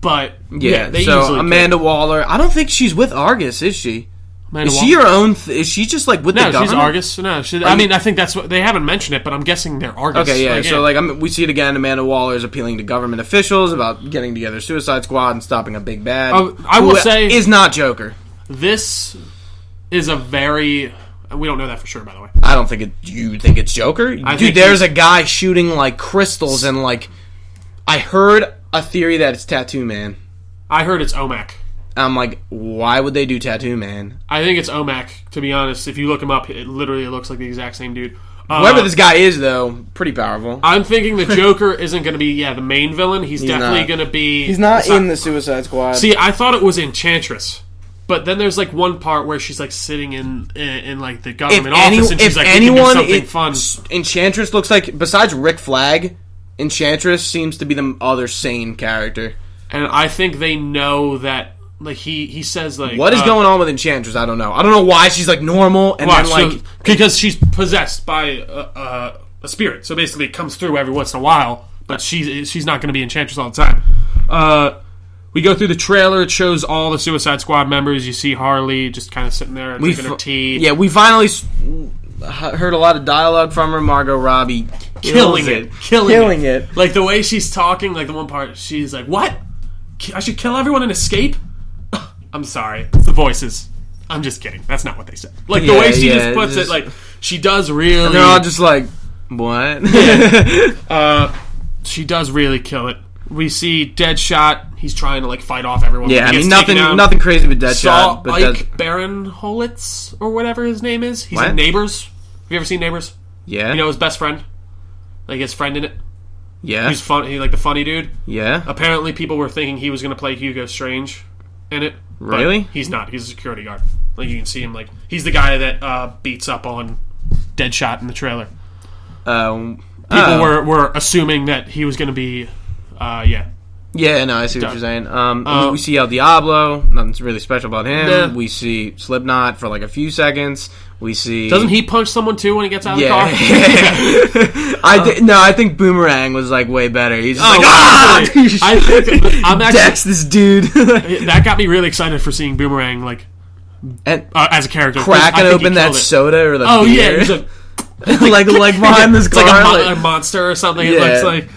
But, they easily Amanda Waller, I don't think she's with Argus, is she? Is she your own... is she just, like, with the government? No, she's Argus. No, I think that's what... They haven't mentioned it, but I'm guessing they're Argus. Okay, yeah. So, we see it again. Amanda Waller is appealing to government officials about getting together Suicide Squad and stopping a big bad. I will say... is not Joker. This is a very... We don't know that for sure, by the way. I don't think it... You think it's Joker? Dude, there's a guy shooting, like, crystals and, like... I heard a theory that it's Tattoo Man. I heard it's OMAC. I'm like, why would they do Tattoo Man? I think it's OMAC, to be honest. If you look him up, it literally looks like the exact same dude. Whoever this guy is, though, pretty powerful. I'm thinking the Joker isn't going to be, the main villain. He's definitely going to be... He's not in the Suicide Squad. See, I thought it was Enchantress. But then there's, like, one part where she's, like, sitting in like, the government office, and she's like, we can do something fun. Enchantress looks like, besides Rick Flag, Enchantress seems to be the other sane character. And I think they know that... Like, he says, like... What is going on with Enchantress? I don't know. I don't know why she's, like, normal, and then, like... Because she's possessed by a spirit. So, basically, it comes through every once in a while, but she's not going to be Enchantress all the time. We go through the trailer. It shows all the Suicide Squad members. You see Harley just kind of sitting there drinking her tea. Yeah, we finally heard a lot of dialogue from her. Margot Robbie killing it. Like, the way she's talking, like, the one part, she's like, what? I should kill everyone and escape? I'm sorry. It's the voices. I'm just kidding. That's not what they said. Like, the way she just puts it, like, she does really... And they're all just like, what? She does really kill it. We see Deadshot. He's trying to, like, fight off everyone. Yeah, I mean, nothing crazy with Deadshot. Saw Ike Barinholtz, or whatever his name is. He's in Neighbors. Have you ever seen Neighbors? Yeah. You know his best friend? Like, his friend in it? Yeah. He's fun. He's like the funny dude. Yeah. Apparently, people were thinking he was going to play Hugo Strange in it. Really? He's not. He's a security guard. Like, you can see him. Like, he's the guy that beats up on Deadshot in the trailer. People were assuming that he was going to be. Yeah, no, I see what you're saying. We see El Diablo. Nothing's really special about him. Yeah. We see Slipknot for like a few seconds. We see... Doesn't he punch someone too when he gets out of the car? I think Boomerang was like way better. He's just like, Dex this dude. That got me really excited for seeing Boomerang like as a character. Cracking open that soda or the beer. Yeah. like behind this car. It's like a monster or something. Yeah. It looks like...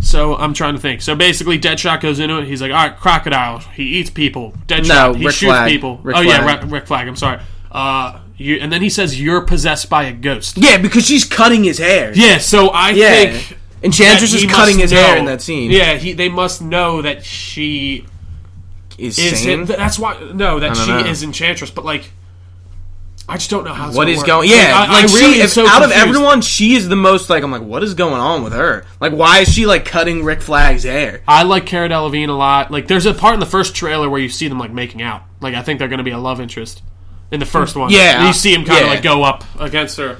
So I'm trying to think. So basically, Deadshot goes into it. He's like, all right, Crocodile. He eats people. Deadshot. He shoots people. Rick Flag. I'm sorry. And then he says, you're possessed by a ghost. Yeah, because she's cutting his hair. Yeah, so I think... Enchantress is cutting his hair in that scene. Yeah, they must know that she... Is sane? That's why... No, that she is Enchantress, but like... I just don't know how. What is going? Yeah, like she is out of everyone. She is the most like. I'm like, what is going on with her? Like, why is she like cutting Rick Flag's hair? I like Cara Delevingne a lot. Like, there's a part in the first trailer where you see them like making out. Like, I think they're going to be a love interest in the first one. Yeah, you see him kind of like go up against her.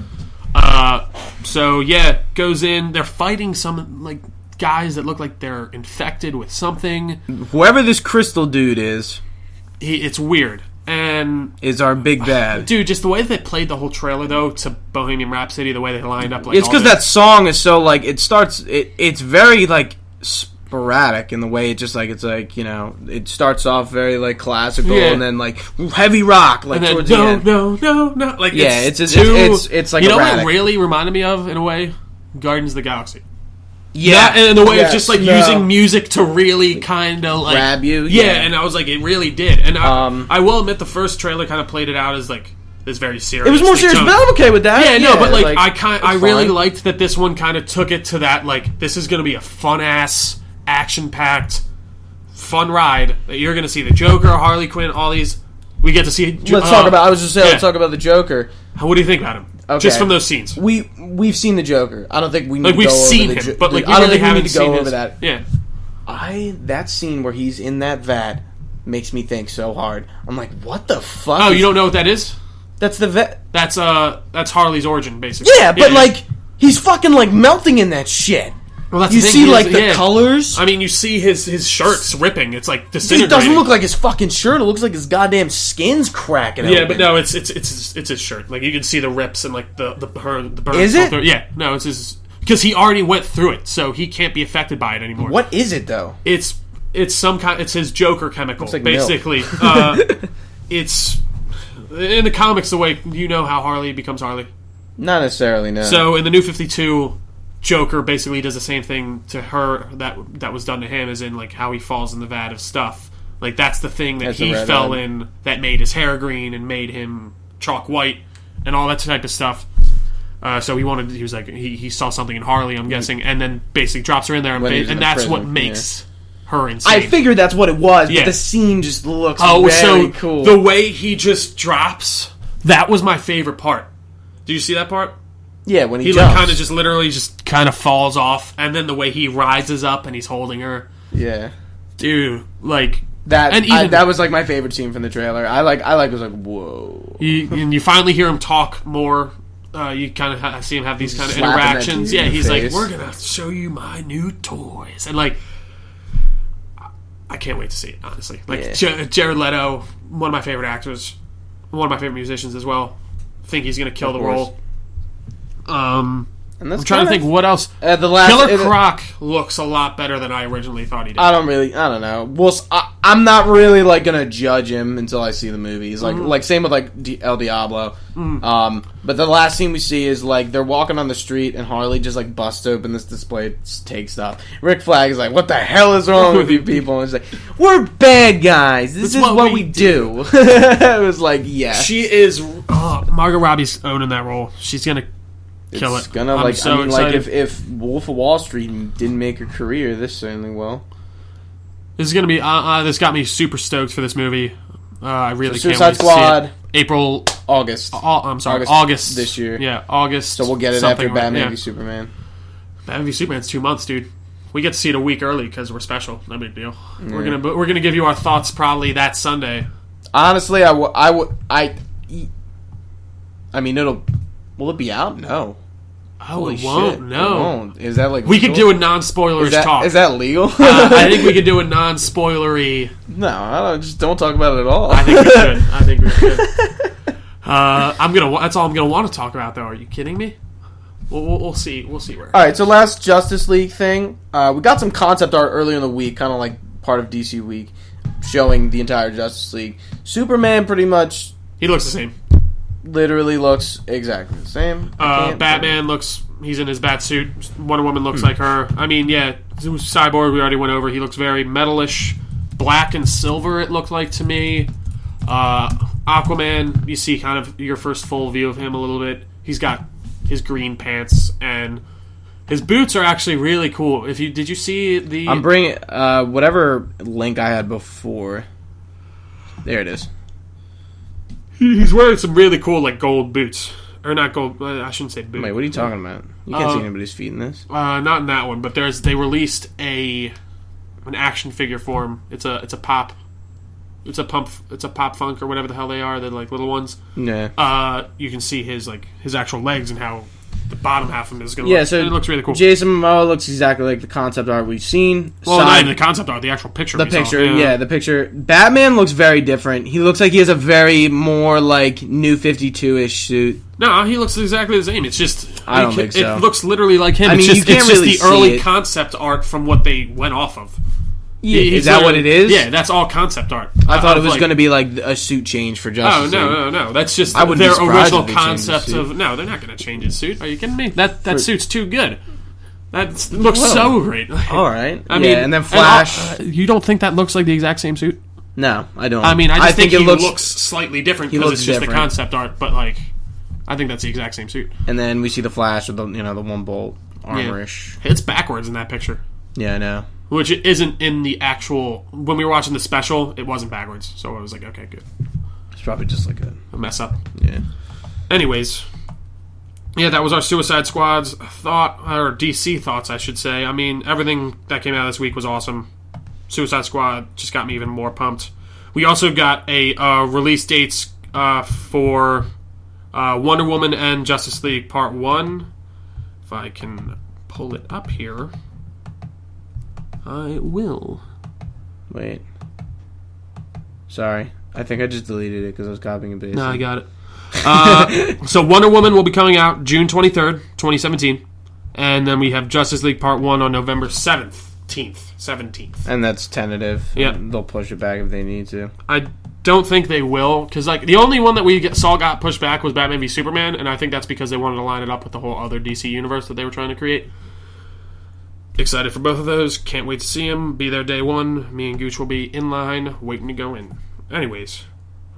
So yeah, goes in. They're fighting some like guys that look like they're infected with something. Whoever this crystal dude is, it's weird. And is our big bad dude. Just the way they played the whole trailer though to Bohemian Rhapsody, the way they lined up, like it's because that song is so like it starts. It's very like sporadic in the way it just like it's like it starts off very like classical and then like heavy rock like and towards then, the end. No like it's like you know erratic. what really reminded me of in a way Guardians of the Galaxy. Yeah, and the way of just like using music to really kind of like grab you. Yeah, and I was like, it really did. And I will admit, the first trailer kind of played it out as like this very serious. It was more serious, but I'm okay with that. Yeah, no, but like I really liked that this one kind of took it to that like this is going to be a fun ass, action packed, fun ride that you're going to see the Joker, Harley Quinn, all these. We get to see. Let's talk about. I was just saying, let's talk about the Joker. What do you think about him? Okay. Just from those scenes, we've seen the Joker. I don't think we need to go we've over seen the him, but like I don't think we need to go over that. Yeah, that scene where he's in that vat makes me think so hard. I'm like, what the fuck? Oh, you don't know what that is? That's the vat. That's Harley's origin, basically. Yeah, but like he's fucking like melting in that shit. Well, that's you see like the colors. I mean, you see his shirt's ripping. It's like disintegrating. It doesn't look like his fucking shirt. It looks like his goddamn skin's cracking. Yeah, but no, it's his shirt. Like you can see the rips and like the burn. Is it? Yeah, no, it's his because he already went through it, so he can't be affected by it anymore. What is it though? It's some kind. It's his Joker chemical, like basically. It's in the comics the way you know how Harley becomes Harley. Not necessarily, no. So in the New 52. Joker basically does the same thing to her that was done to him, as in like how he falls in the vat of stuff. Like that's the thing that he fell in that made his hair green and made him chalk white and all that type of stuff. So he was like he saw something in Harley, I'm guessing, and then basically drops her in there, and that's what makes her insane. I figured that's what it was, but the scene just looks very cool. The way he just drops, that was my favorite part. Did you see that part? Yeah, when he jumps. Like kind of just literally just kind of falls off, and then the way he rises up and he's holding her. Yeah, dude, like that. And even, that was like my favorite scene from the trailer. I was like, whoa. And you finally hear him talk more. You kind of see him have these kind of interactions. Yeah, he's like, "We're gonna show you my new toys," and like, I can't wait to see it. Honestly, like Jared Leto, one of my favorite actors, one of my favorite musicians as well. I think he's gonna kill the role. And I'm trying to think what else. Killer Croc looks a lot better than I originally thought he did. I don't know. Well, I'm not really like gonna judge him until I see the movies. Like same with like El Diablo. But the last scene we see is like they're walking on the street and Harley just like busts open this display, takes stuff. Rick Flag is like, "What the hell is wrong with you people?" And it's like, "We're bad guys. This is what we do." It was like, yeah, she is. Margot Robbie's owning that role. She's gonna. Kill it's gonna like like if Wolf of Wall Street didn't make her career, this certainly will. This is gonna be this got me super stoked for this movie. I really can't Suicide wait Squad, to see it. August. I'm sorry, August this year. Yeah, August. So we'll get it after Batman v Superman. Batman v Superman's 2 months, dude. We get to see it a week early because we're special. No big deal. Yeah. We're gonna give you our thoughts probably that Sunday. Honestly, I mean, will it be out? No. Oh, it won't. Shit. No. It won't. Is that like we could do a non-spoilers talk? Is that legal? I think we could do a non-spoilery. No, just don't talk about it at all. I think we should. That's all I'm gonna want to talk about, though. Are you kidding me? We'll see. We'll see where. All right. So last Justice League thing, we got some concept art earlier in the week, kind of like part of DC Week, showing the entire Justice League. Superman pretty much. He looks the same. Literally looks exactly the same. Batman looks. He's in his bat suit. Wonder Woman looks like her. I mean, yeah. Cyborg, we already went over. He looks very metalish, black and silver, it looked like to me. Aquaman, you see kind of your first full view of him a little bit. He's got his green pants, and his boots are actually really cool. Did you see the... I'm bringing whatever link I had before. There it is. He's wearing some really cool, like, gold boots. Or not gold, I shouldn't say boots. Wait, what are you talking about? You can't see anybody's feet in this. Not in that one, but they released an action figure form. It's a pop. It's a pop funk or whatever the hell they are. They're like little ones. Yeah. You can see his actual legs and how the bottom half of him is going to look. So it looks really cool. Jason Momoa looks exactly like the concept art we've seen. Well, not even the concept art, the actual picture. The picture, the picture. Batman looks very different. He looks like he has a very more like New 52-ish suit. No, he looks exactly the same. It's just I don't think so. It looks literally like him. I mean, it's just really the early concept art from what they went off of. Yeah, is that what it is? Yeah, that's all concept art. I thought it was going to be like a suit change for Justice League. No. That's just their original concept of... No, they're not going to change his suit. Are you kidding me? That suit's too good. That looks so great. All right. I mean, and then Flash... you don't think that looks like the exact same suit? No, I don't. I mean, I just think he looks slightly different because it's just the concept art, but like... I think that's the exact same suit. And then we see the Flash with the one bolt armor-ish. Yeah. It's backwards in that picture. Yeah, I know. Which it isn't in the actual... When we were watching the special, it wasn't backwards. So I was like, okay, good. It's probably just like a mess up. Yeah. Anyways. Yeah, that was our Suicide Squad's thought, or DC thoughts, I should say. I mean, everything that came out this week was awesome. Suicide Squad just got me even more pumped. We also got a release dates for Wonder Woman and Justice League Part 1. If I can pull it up here... I will. Wait. Sorry. I think I just deleted it because I was copying and pasting. No, I got it. So Wonder Woman will be coming out June 23rd, 2017. And then we have Justice League Part 1 on November 17th. And that's tentative. Yeah. They'll push it back if they need to. I don't think they will, because like the only one that we saw got pushed back was Batman v Superman, and I think that's because they wanted to line it up with the whole other DC universe that they were trying to create. Excited for both of those. Can't wait to see them. Be there day one. Me and Gooch will be in line, waiting to go in. Anyways,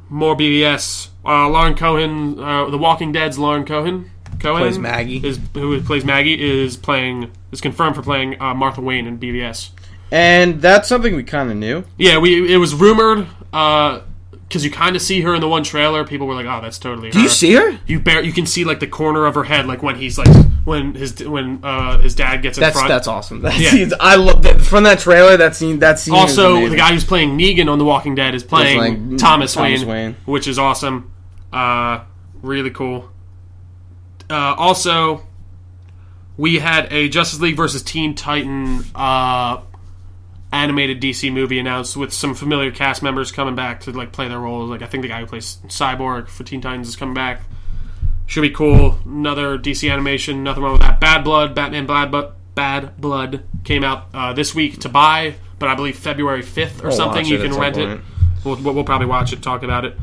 more BVS. Lauren Cohen, The Walking Dead's Lauren Cohen. Plays Maggie. Who plays Maggie is confirmed for playing Martha Wayne in BVS. And that's something we kind of knew. Yeah, it was rumored. Because you kind of see her in the one trailer. People were like, "Oh, that's totally her." Do you see her? You can see like the corner of her head, like when his dad gets in front. That's awesome. That scene, I love that from that trailer. That scene. Also, the guy who's playing Negan on The Walking Dead is playing Thomas Wayne, which is awesome. Really cool. Also, we had a Justice League versus Teen Titan animated DC movie announced with some familiar cast members coming back to like play their roles. Like I think the guy who plays Cyborg for Teen Titans is coming back. Should be cool. Another DC animation. Nothing wrong with that. Bad Blood, Batman Bad Blood came out this week to buy, but I believe February 5th or something. You can rent it. We'll probably watch it, talk about it.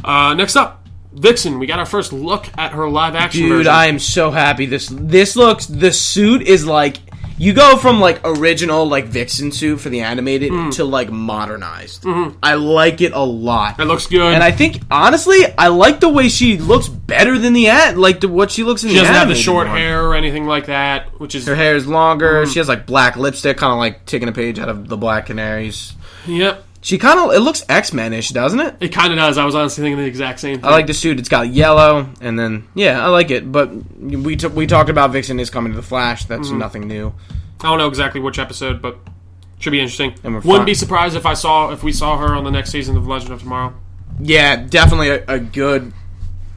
Next up, Vixen. We got our first look at her live action version. Dude, I am so happy. This looks. The suit is like. You go from, like, original, like, Vixen suit for the animated to, like, modernized. Mm-hmm. I like it a lot. It looks good. And I think, honestly, I like the way she looks better than what she looks in the animated. She doesn't have the short hair or anything like that, which is... Her hair is longer. She has, like, black lipstick, kind of like taking a page out of the Black Canaries. Yep. She kind of... It looks X-Men-ish, doesn't it? It kind of does. I was honestly thinking the exact same thing. I like the suit. It's got yellow, and then... Yeah, I like it. But we talked about Vixen is coming to the Flash. That's nothing new. I don't know exactly which episode, but should be interesting. Wouldn't be surprised if we saw her on the next season of Legend of Tomorrow. Yeah, definitely a good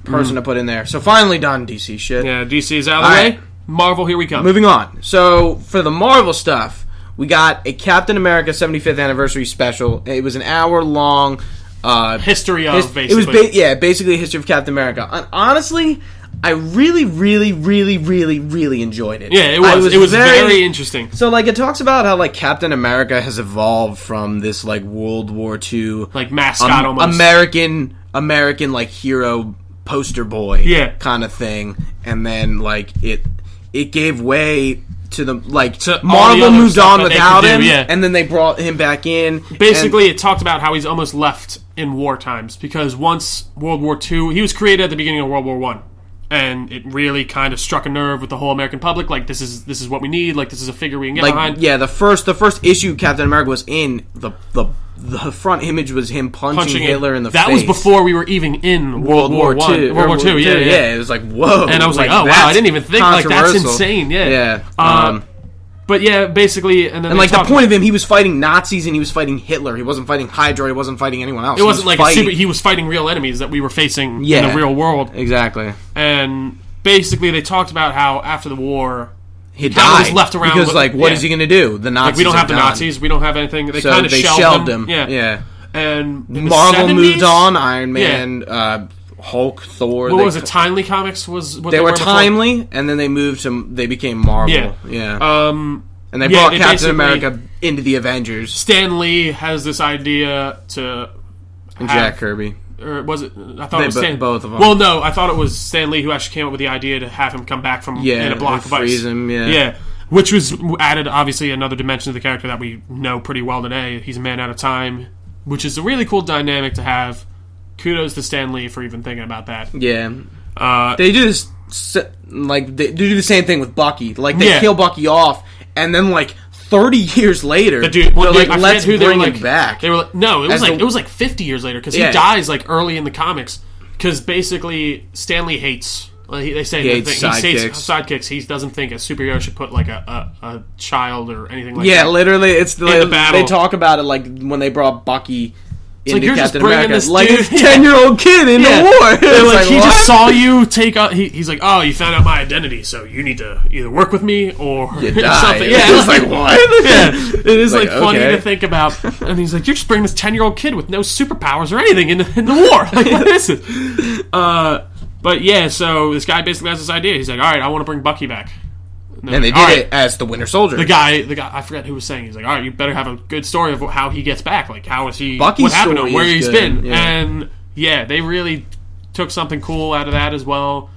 person to put in there. So finally done DC shit. Yeah, DC's out of the way. Marvel, here we come. Moving on. So for the Marvel stuff... We got a Captain America 75th anniversary special. It was an hour-long... history of, basically. It was basically a history of Captain America. And honestly, I really, really, really, really, really enjoyed it. Yeah, it was very interesting. So, like, it talks about how, like, Captain America has evolved from this, like, World War II... Like, mascot almost. American, like, hero poster boy kind of thing. And then, like, it gave way... to the Marvel moved on without him, and then they brought him back in. Basically, it talked about how he's almost left in war times because once World War II, he was created at the beginning of World War I. And it really kind of struck a nerve with the whole American public. Like, this is what we need. Like, this is a figure we can get behind. Yeah, the first issue Captain America was in, the front image was him punching Hitler in the face. That was before we were even in World War II. World War II, yeah. It was like, whoa. And I was like, oh, wow, I didn't even think, like, that's insane, Yeah. But yeah, basically, and then the point of him, he was fighting Nazis and he was fighting Hitler. He wasn't fighting Hydra. He wasn't fighting anyone else. It wasn't he was fighting real enemies that we were facing in the real world. Exactly. And basically, they talked about how after the war, he died was left around because what is he going to do? The Nazis. We don't have the Nazis. We don't have anything. They kind of shelved him. Yeah. And Marvel moved on. Iron Man. Hulk, Thor. What was it? Timely Comics was what they were Timely, and then they moved to. They became Marvel. Yeah. And they brought Captain America into the Avengers. Stan Lee has this idea to. And Jack Kirby. Or was it? I thought it was Stan. Both of them. Well, no, I thought it was Stan Lee who actually came up with the idea to have him come back from in a block of ice. Freeze him. Yeah. Which was added obviously another dimension to the character that we know pretty well today. He's a man out of time, which is a really cool dynamic to have. Kudos to Stan Lee for even thinking about that. Yeah. They do this, they do the same thing with Bucky. Like, they kill Bucky off, and then, 30 years later, let's bring him back. They were it was 50 years later, because he dies, early in the comics, because basically, Stan Lee hates... they say he hates sidekicks. He doesn't think a superhero should put, a child or anything like that. Yeah, literally, it's the battle. They talk about it, when they brought Bucky... into Captain America, this 10-year-old kid into war. He just saw you take up. He's like, oh, you found out my identity, so you need to either work with me or you die. Something. Yeah, it's like what? Yeah, it is funny to think about. And he's like, you're just bringing this 10-year-old kid with no superpowers or anything in the war. Like, what is it? But yeah, so this guy basically has this idea. He's like, all right, I want to bring Bucky back. And they did it as the Winter Soldier. The guy, I forget who was saying. He's like, all right, you better have a good story of how he gets back. Like, how is he? Bucky's what happened to him? Where he's been? Yeah. And yeah, they really took something cool out of that as well.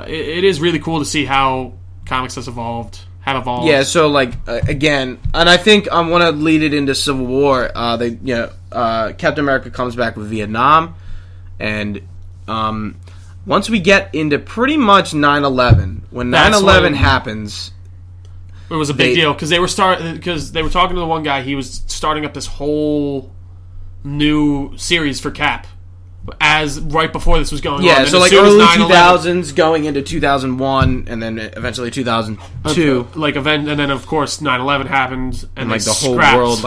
It is really cool to see how comics have evolved. Yeah, so again, and I think I want to lead it into Civil War. Captain America comes back with Vietnam, and once we get into pretty much 9/11, when 9/11 happens, it was a big deal because they were talking to the one guy. He was starting up this whole new series for Cap, as right before this was going on. Yeah, so early 2000s, going into 2001, and then eventually 2002. And then of course 9/11 happened, and the whole world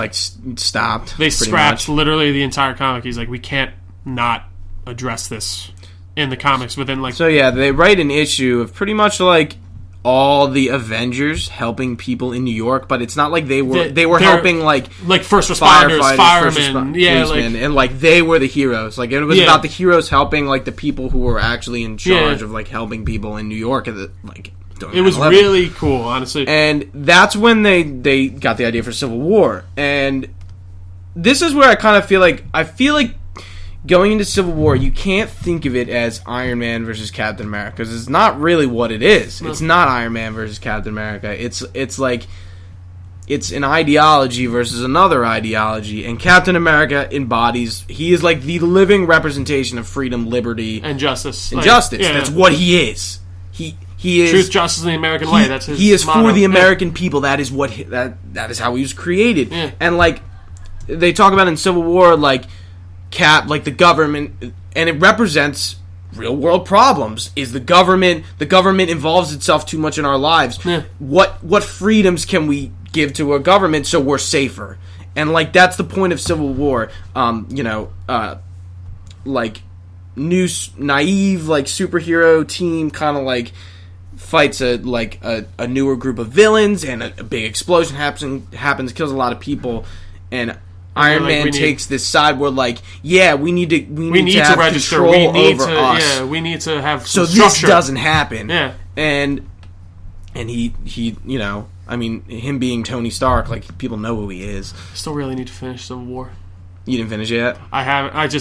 stopped. They scrapped literally the entire comic. He's like, we can't not address this in the comics within So yeah, they write an issue of pretty much all the Avengers helping people in New York, but it's not like they were helping first responders, firemen, policemen, and they were the heroes. It was about the heroes helping the people who were actually in charge of helping people in New York. It was really cool, honestly. And that's when they got the idea for Civil War. And this is where I kind of feel like going into Civil War, you can't think of it as Iron Man versus Captain America, because it's not really what it is. No. It's not Iron Man versus Captain America. It's an ideology versus another ideology, and Captain America embodies. He is the living representation of freedom, liberty, and justice. That's what he is. He is truth, justice, and the American way. That's his. He is motto. For the American people. That is what that is how he was created. Yeah. And they talk about in Civil War, Cap, the government, and it represents real world problems. Is the government involves itself too much in our lives? Yeah. What freedoms can we give to a government so we're safer? And that's the point of Civil War. New naive superhero team kind of fights a newer group of villains, and a big explosion happens, kills a lot of people, and Iron Man takes this side where we need to have register. Control over us. Yeah, we need to have so structure. This doesn't happen. Yeah, and he him being Tony Stark, people know who he is. I still really need to finish Civil War. You didn't finish it yet? I haven't.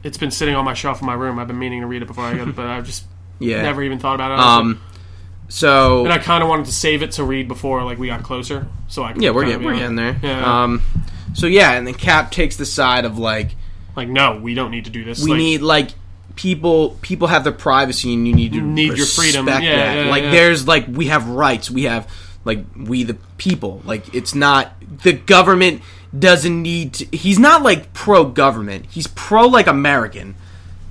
It's been sitting on my shelf in my room. I've been meaning to read it before I got it, but I've just never even thought about it. So, and I kind of wanted to save it to read before we got closer, so I could we're getting there. Yeah. So and then Cap takes the side of no, we don't need to do this. We need people have their privacy, and you need your freedom. That. There's we have rights. We have we the people. It's not the government doesn't need to. He's not pro government. He's pro American.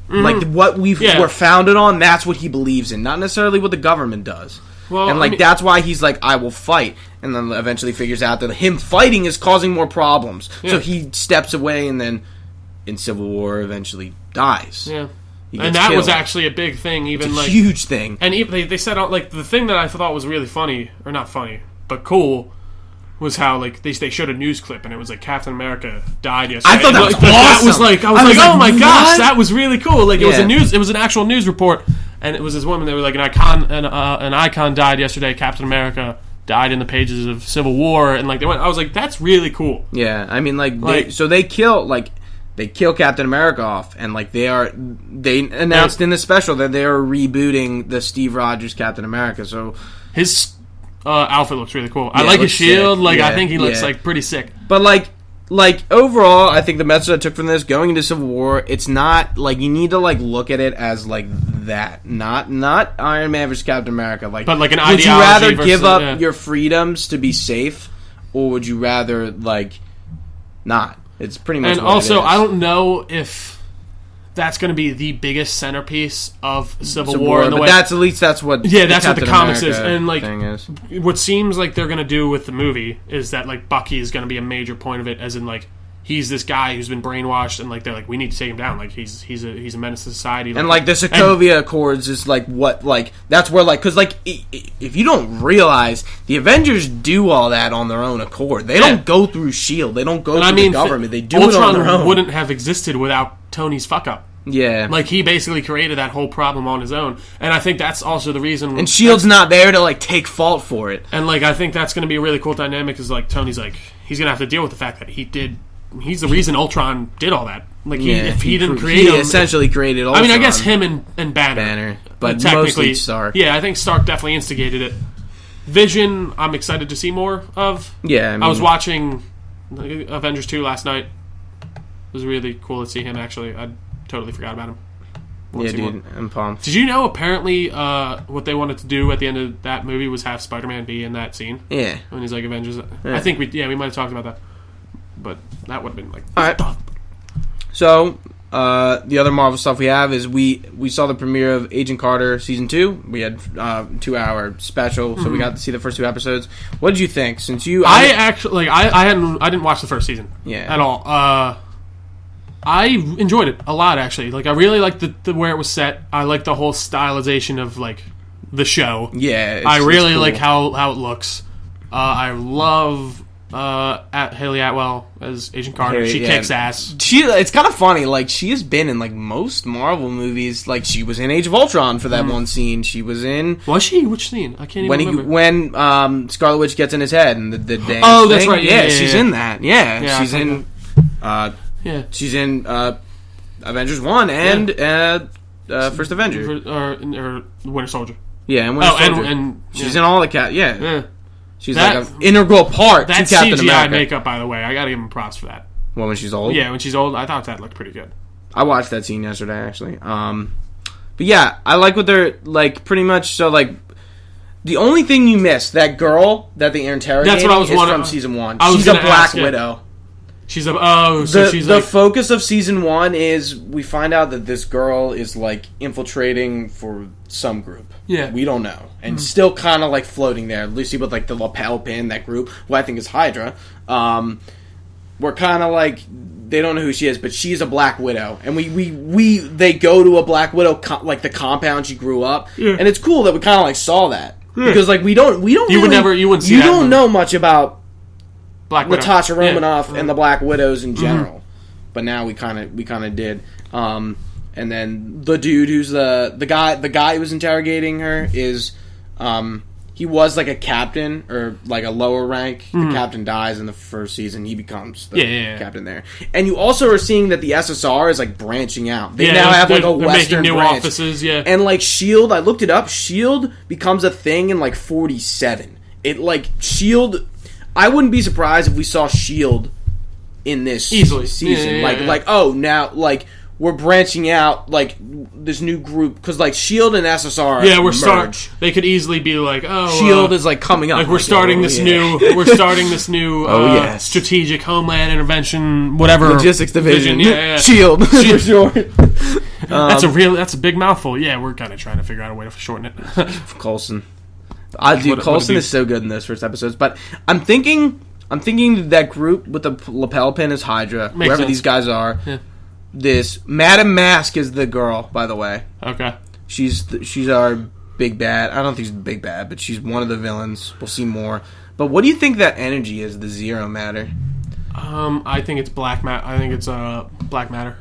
Mm-hmm. What we're founded on, that's what he believes in, not necessarily what the government does. Well, and that's why he's I will fight, and then eventually figures out that him fighting is causing more problems. Yeah. So he steps away, and then in Civil War eventually dies. Yeah, and that was actually a big thing, even it's a huge thing. And they said the thing that I thought was really funny, or not funny, but cool, was how they showed a news clip, and it was Captain America died yesterday. I thought that was awesome. That was I was oh my gosh, that was really cool. It was an actual news report, and it was this woman. They were an icon died yesterday. Captain America died in the pages of Civil War, and they went. I was that's really cool. Yeah, I mean they kill Captain America off, and they announced in the special that they are rebooting the Steve Rogers Captain America. So his outfit looks really cool. I like his shield. I think he looks pretty sick. But overall, I think the message I took from this going into Civil War, it's not you need to look at it as that, not Iron Man versus Captain America. But an ideology. Would you rather give up your freedoms to be safe, or would you rather not? It's pretty much. And also, I don't know if that's going to be the biggest centerpiece of Civil War. In the but way, that's what. Yeah, that's what the comics America is, and what seems like they're going to do with the movie is that Bucky is going to be a major point of it, as in he's this guy who's been brainwashed, and they're we need to take him down. He's a menace to society. And the Sokovia Accords is what that's where because if you don't realize, the Avengers do all that on their own accord. They don't go through SHIELD. They don't go through the government. They do Ultron it on their own. Wouldn't have existed without Tony's fuck up. Yeah. He basically created that whole problem on his own. And I think that's also the reason. And SHIELD's not there to take fault for it. And I think that's going to be a really cool dynamic, is Tony's he's going to have to deal with the fact that he's the reason Ultron did all that. If he didn't create him, he essentially created Ultron. I mean, I guess him and Banner. But mostly Stark. Yeah, I think Stark definitely instigated it. Vision, I'm excited to see more of. Yeah, I was watching Avengers 2 last night. It was really cool to see him, actually. I totally forgot about him. Dude, I'm pumped. Did you know, apparently, what they wanted to do at the end of that movie was have Spider-Man be in that scene? Yeah. When he's Avengers. Yeah. I think we might have talked about that. But that would have been Alright. So, the other Marvel stuff we have is we saw the premiere of Agent Carter Season 2. We had 2-hour special, so we got to see the first 2 episodes. What did you think? Since you... I didn't watch the first season. Yeah. At all. I enjoyed it a lot, actually. I really liked the where it was set. I like the whole stylization of the show. Yeah, I really like how it looks. I love Haley Atwell as Agent Carter. She kicks ass. It's kind of funny. She has been in most Marvel movies. She was in Age of Ultron for that one scene. She was in. Was she? Which scene? I can't even remember. When Scarlet Witch gets in his head and the dance. Oh, that's right. Yeah, she's in that. Yeah, she's in. Yeah, she's in Avengers 1 and First Avenger or Winter Soldier. Yeah, and Winter Soldier. And she's in all the cat. Yeah, she's an integral part to Captain CGI America. Makeup, by the way, I gotta give him props for that. Well, when she's old. Yeah, when she's old, I thought that looked pretty good. I watched that scene yesterday, actually. But yeah, I like what they're pretty much. So the only thing you missed, that girl that they interrogated, that's what I was from Season 1. She's a Black Widow. She's she's the focus of Season 1 is we find out that this girl is infiltrating for some group. Yeah, we don't know, and still kind of floating there. Lucy with the lapel pin, that group, who I think is Hydra. We're kind of they don't know who she is, but she's a Black Widow, and they go to a Black Widow the compound she grew up, and it's cool that we kind of saw that because we don't you don't know much about Black Widow. Natasha Romanoff and the Black Widows in general, but now we kind of did. And then the dude who's the guy who was interrogating her is he was like a captain or like a lower rank. The captain dies in the first season. He becomes the captain there. And you also are seeing that the SSR is like branching out. They now have like a Western new branch. Offices, yeah. And like S.H.I.E.L.D., I looked it up. S.H.I.E.L.D. becomes a thing in like 47. It like S.H.I.E.L.D. I wouldn't be surprised if we saw S.H.I.E.L.D. in this season. Oh, now like we're branching out like this new group because like S.H.I.E.L.D. and SSR merge. They could easily be like, oh, S.H.I.E.L.D. is like coming up. Like we're starting this new strategic homeland intervention whatever logistics division. S.H.I.E.L.D. for sure. That's a big mouthful. Yeah, we're kind of trying to figure out a way to shorten it. Coulson. Coulson is so good in those first episodes, but I'm thinking that group with the lapel pin is Hydra. Makes whoever sense. These guys are. Yeah. This Madame Mask is the girl, by the way. Okay. She's our big bad. I don't think she's the big bad, but she's one of the villains. We'll see more. But what do you think that energy is? The Zero Matter. I think it's black matter. I think it's black matter.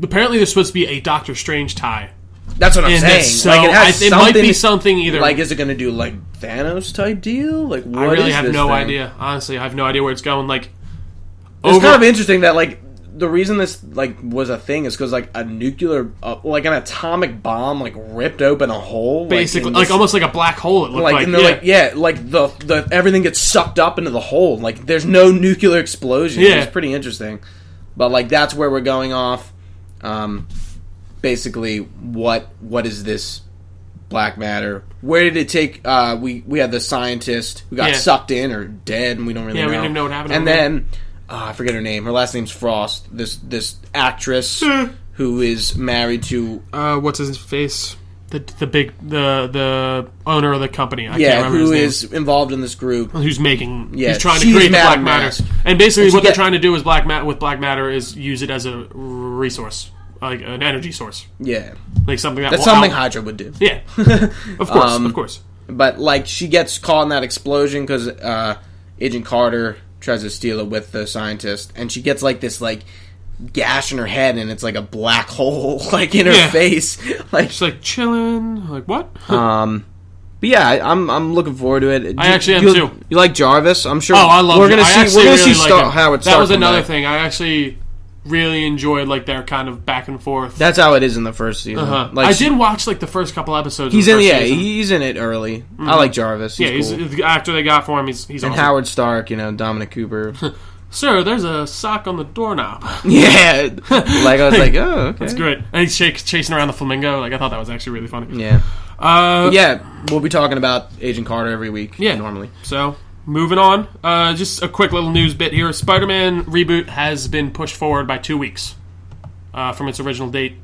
Apparently, there's supposed to be a Doctor Strange tie. That's what I'm saying. So it might be something either. Like, is it going to do like Thanos type deal? Like, what I really is have this no thing? idea. Honestly, I have no idea where it's going. Like, it's kind of interesting that like the reason this like was a thing is because like a nuclear, like an atomic bomb, like ripped open a hole, basically, like almost like a black hole. It looked like, and they're like the everything gets sucked up into the hole. Like, there's no nuclear explosion. Yeah, it's pretty interesting. But like that's where we're going off. Basically, what is this black matter? Where did it take? We had the scientist who got sucked in or dead, and we don't really know. We didn't even know what happened. And then I forget her name. Her last name's Frost. This actress who is married to what's his face? The owner of the company. I can't remember his name. Who is involved in this group? Who's making? He's trying to create the black matter. And basically, what they're trying to do with black matter is use it as a resource. Like an energy source. Yeah. Like something that's something Hydra would do. Yeah. Of course. But like she gets caught in that explosion because Agent Carter tries to steal it with the scientist, and she gets like this like gash in her head, and it's like a black hole like in her face. Like she's like chilling. Like what? But yeah, I'm looking forward to it. I actually am too. You like Jarvis? I'm sure. Oh, I love. We're gonna see Howard. That was another thing. I actually really enjoyed like their kind of back and forth. That's how it is in the first season. Like, I did watch like the first couple episodes. He's in it early. Mm-hmm. I like Jarvis. He's cool. The actor they got for him. He's and awesome. Howard Stark, Dominic Cooper. Sir, there's a sock on the doorknob. Yeah, like I was like, oh, okay, that's great. And he's chasing around the flamingo. Like I thought that was actually really funny. Yeah, we'll be talking about Agent Carter every week. Yeah, normally. So. Moving on, just a quick little news bit here. Spider-Man reboot has been pushed forward by 2 weeks from its original date.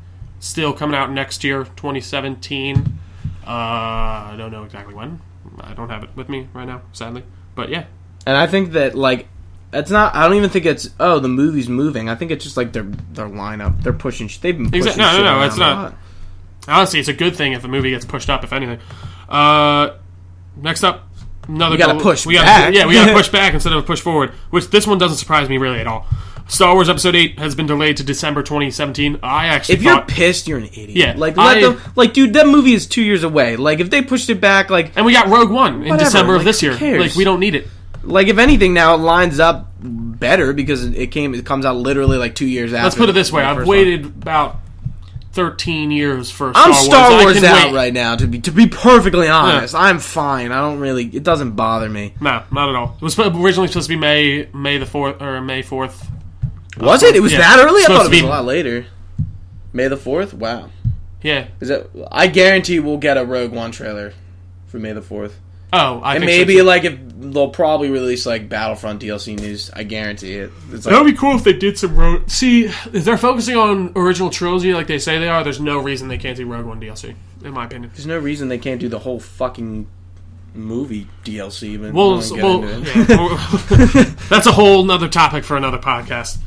Still coming out next year, 2017. I don't know exactly when. I don't have it with me right now, sadly. But yeah. And I think that, like, it's not... I don't even think it's, the movie's moving. I think it's just, like, their lineup. They're pushing... They've been pushing No, it's not. Honestly, it's a good thing if the movie gets pushed up, if anything. Next up... We gotta push back. We gotta push back instead of push forward. Which this one doesn't surprise me really at all. Star Wars Episode 8 has been delayed to December 2017. If you're pissed, you're an idiot. Yeah, dude, that movie is 2 years away. Like, if they pushed it back, like, and we got Rogue One in December of this year. Like, we don't need it. Like, if anything, now it lines up better because it comes out literally like 2 years after. Let's put it this way: I've waited about 13 years for Star Wars. I'm Star Wars out right now, to be perfectly honest. Yeah. I'm fine. I don't really... It doesn't bother me. No, not at all. It was originally supposed to be May the 4th, or May 4th. Was it? It was that early? I thought it was a lot later. May the 4th? Wow. Yeah. I guarantee we'll get a Rogue One trailer for May the 4th. Oh, I think maybe, like, if they'll probably release, like, Battlefront DLC news. I guarantee it. It's like, that would be cool if they did some Rogue... See, if they're focusing on original trilogy like they say they are, there's no reason they can't do Rogue One DLC, in my opinion. There's no reason they can't do the whole fucking movie DLC. That's a whole nother topic for another podcast.